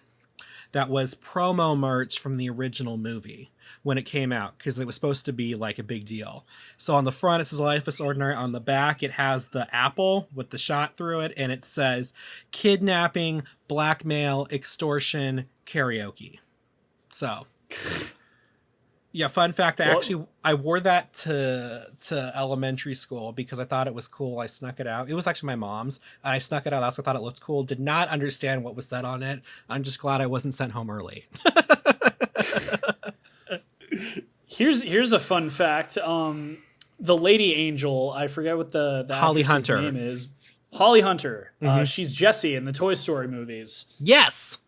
that was promo merch from the original movie when it came out, because it was supposed to be like a big deal. So on the front, it says Life is Ordinary. On the back, it has the apple with the shot through it, and it says kidnapping, blackmail, extortion, karaoke. So yeah, fun fact, I wore that to elementary school because I thought it was cool. I snuck it out. It was actually my mom's, and I snuck it out. I also thought it looked cool. Did not understand what was said on it. I'm just glad I wasn't sent home early. Here's a fun fact. The Lady Angel, I forget what the Holly Hunter name is. Holly Hunter. Mm-hmm. She's Jessie in the Toy Story movies. Yes.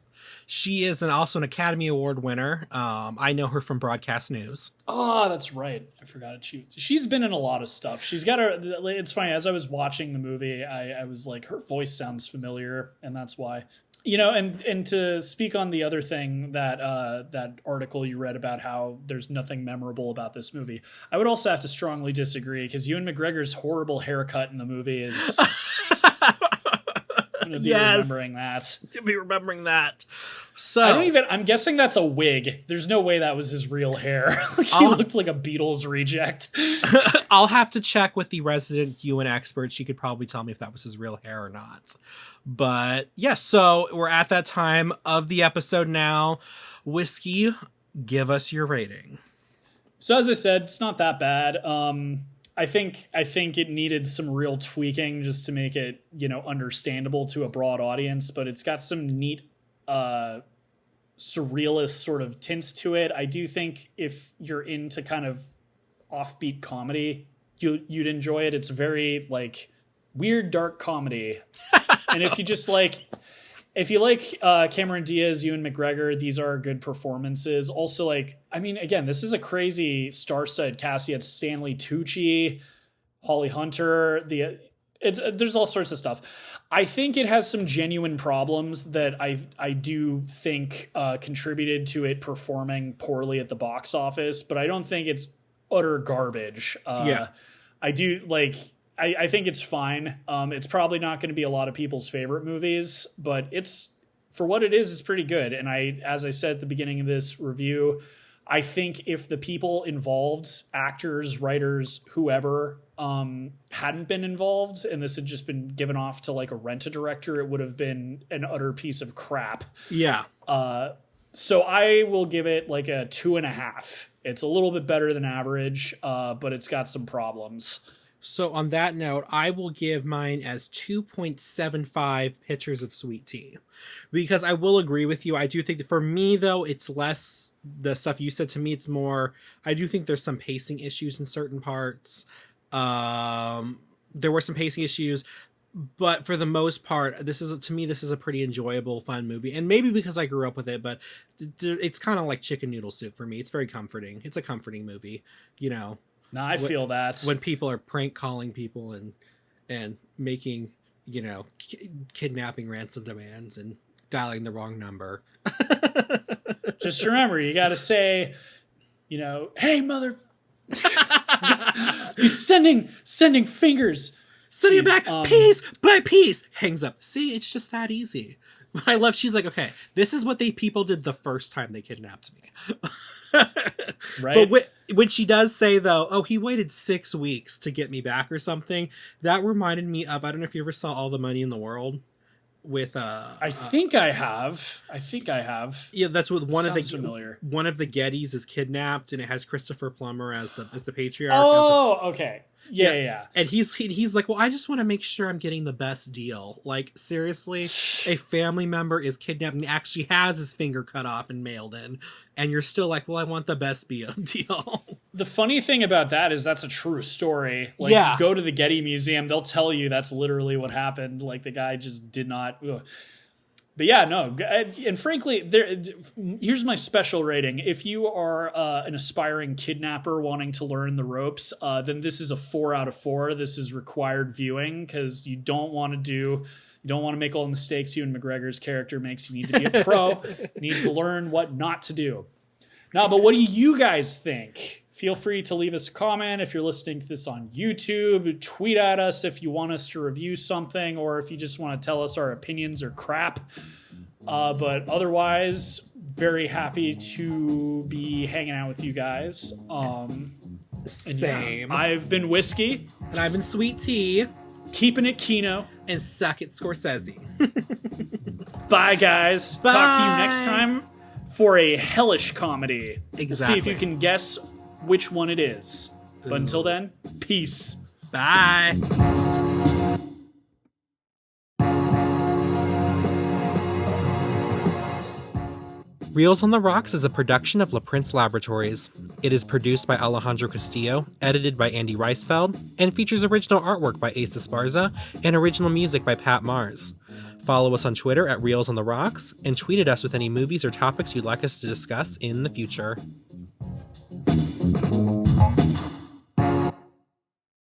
She is also an Academy Award winner. I know her from Broadcast News. Oh, that's right. I forgot it. She's been in a lot of stuff. She's got it's funny. As I was watching the movie, I was like, her voice sounds familiar, and that's why. And to speak on the other thing that article you read about how there's nothing memorable about this movie, I would also have to strongly disagree, because Ewan McGregor's horrible haircut in the movie is to be remembering that. To be remembering that. So I'm guessing that's a wig. There's no way that was his real hair. He looked like a Beatles reject. I'll have to check with the resident UN expert. She could probably tell me if that was his real hair or not. But yes, so we're at that time of the episode now. Whiskey, give us your rating. So as I said, it's not that bad. I think it needed some real tweaking just to make it, understandable to a broad audience, but it's got some neat surrealist sort of tints to it. I do think if you're into kind of offbeat comedy, you'd enjoy it. It's very like weird dark comedy. And if you like Cameron Diaz, Ewan McGregor, these are good performances. Also, again, this is a crazy star-studded cast. You had Stanley Tucci, Holly Hunter. There's all sorts of stuff. I think it has some genuine problems that I do think contributed to it performing poorly at the box office, but I don't think it's utter garbage. I do I think it's fine. It's probably not going to be a lot of people's favorite movies, but it's for what it is, it's pretty good. And as I said at the beginning of this review, I think if the people involved, actors, writers, whoever, hadn't been involved and this had just been given off to like a rent-a-director, it would have been an utter piece of crap. Yeah. So I will give it like a 2.5. It's a little bit better than average, but it's got some problems. So on that note, I will give mine as 2.75 pitchers of sweet tea, because I will agree with you. I do think that for me, though, it's less the stuff you said. To me, it's more, I do think there's some pacing issues in certain parts. There were some pacing issues, but for the most part, this is a pretty enjoyable, fun movie. And maybe because I grew up with it, but it's kind of like chicken noodle soup for me. It's very comforting. It's a comforting movie, No, I feel that when people are prank calling people and making, kidnapping ransom demands and dialing the wrong number. Just remember, you got to say, hey, mother, you're sending fingers. Sending it back, piece by piece. Hangs up. See, it's just that easy. But I love, she's like, okay, this is what people did the first time they kidnapped me. Right. But when she does say, though, oh, he waited 6 weeks to get me back or something, that reminded me of, I don't know if you ever saw All the Money in the World with I think I have. Yeah, that's with one Sounds familiar. One of the Gettys is kidnapped, and it has Christopher Plummer as the patriarch. Oh, okay. Yeah. And he's like, well, I just want to make sure I'm getting the best deal. Like, seriously, a family member is kidnapped and actually has his finger cut off and mailed in, and you're still like, well, I want the best deal. The funny thing about that is that's a true story. Like, you go to the Getty Museum, they'll tell you that's literally what happened. Like, the guy just did not. Ugh. But yeah, no. And frankly, here's my special rating. If you are an aspiring kidnapper wanting to learn the ropes, then this is a 4 out of 4. This is required viewing because you don't want to make all the mistakes Ewan McGregor's character makes. You need to be a pro. You need to learn what not to do. Now, but what do you guys think? Feel free to leave us a comment if you're listening to this on YouTube. Tweet at us if you want us to review something or if you just want to tell us our opinions are crap. But otherwise, very happy to be hanging out with you guys. Same. Yeah, I've been Whiskey. And I've been Sweet Tea. Keeping it Kino. And suck it, Scorsese. Bye, guys. Bye. Talk to you next time for a hellish comedy. Exactly. See if you can guess which one it is. But until then, peace. Bye. Reels on the Rocks is a production of La Prince Laboratories. It is produced by Alejandro Castillo, edited by Andy Reisfeld, and features original artwork by Ace Esparza and original music by Pat Mars. Follow us on Twitter at Reels on the Rocks, and tweet at us with any movies or topics you'd like us to discuss in the future.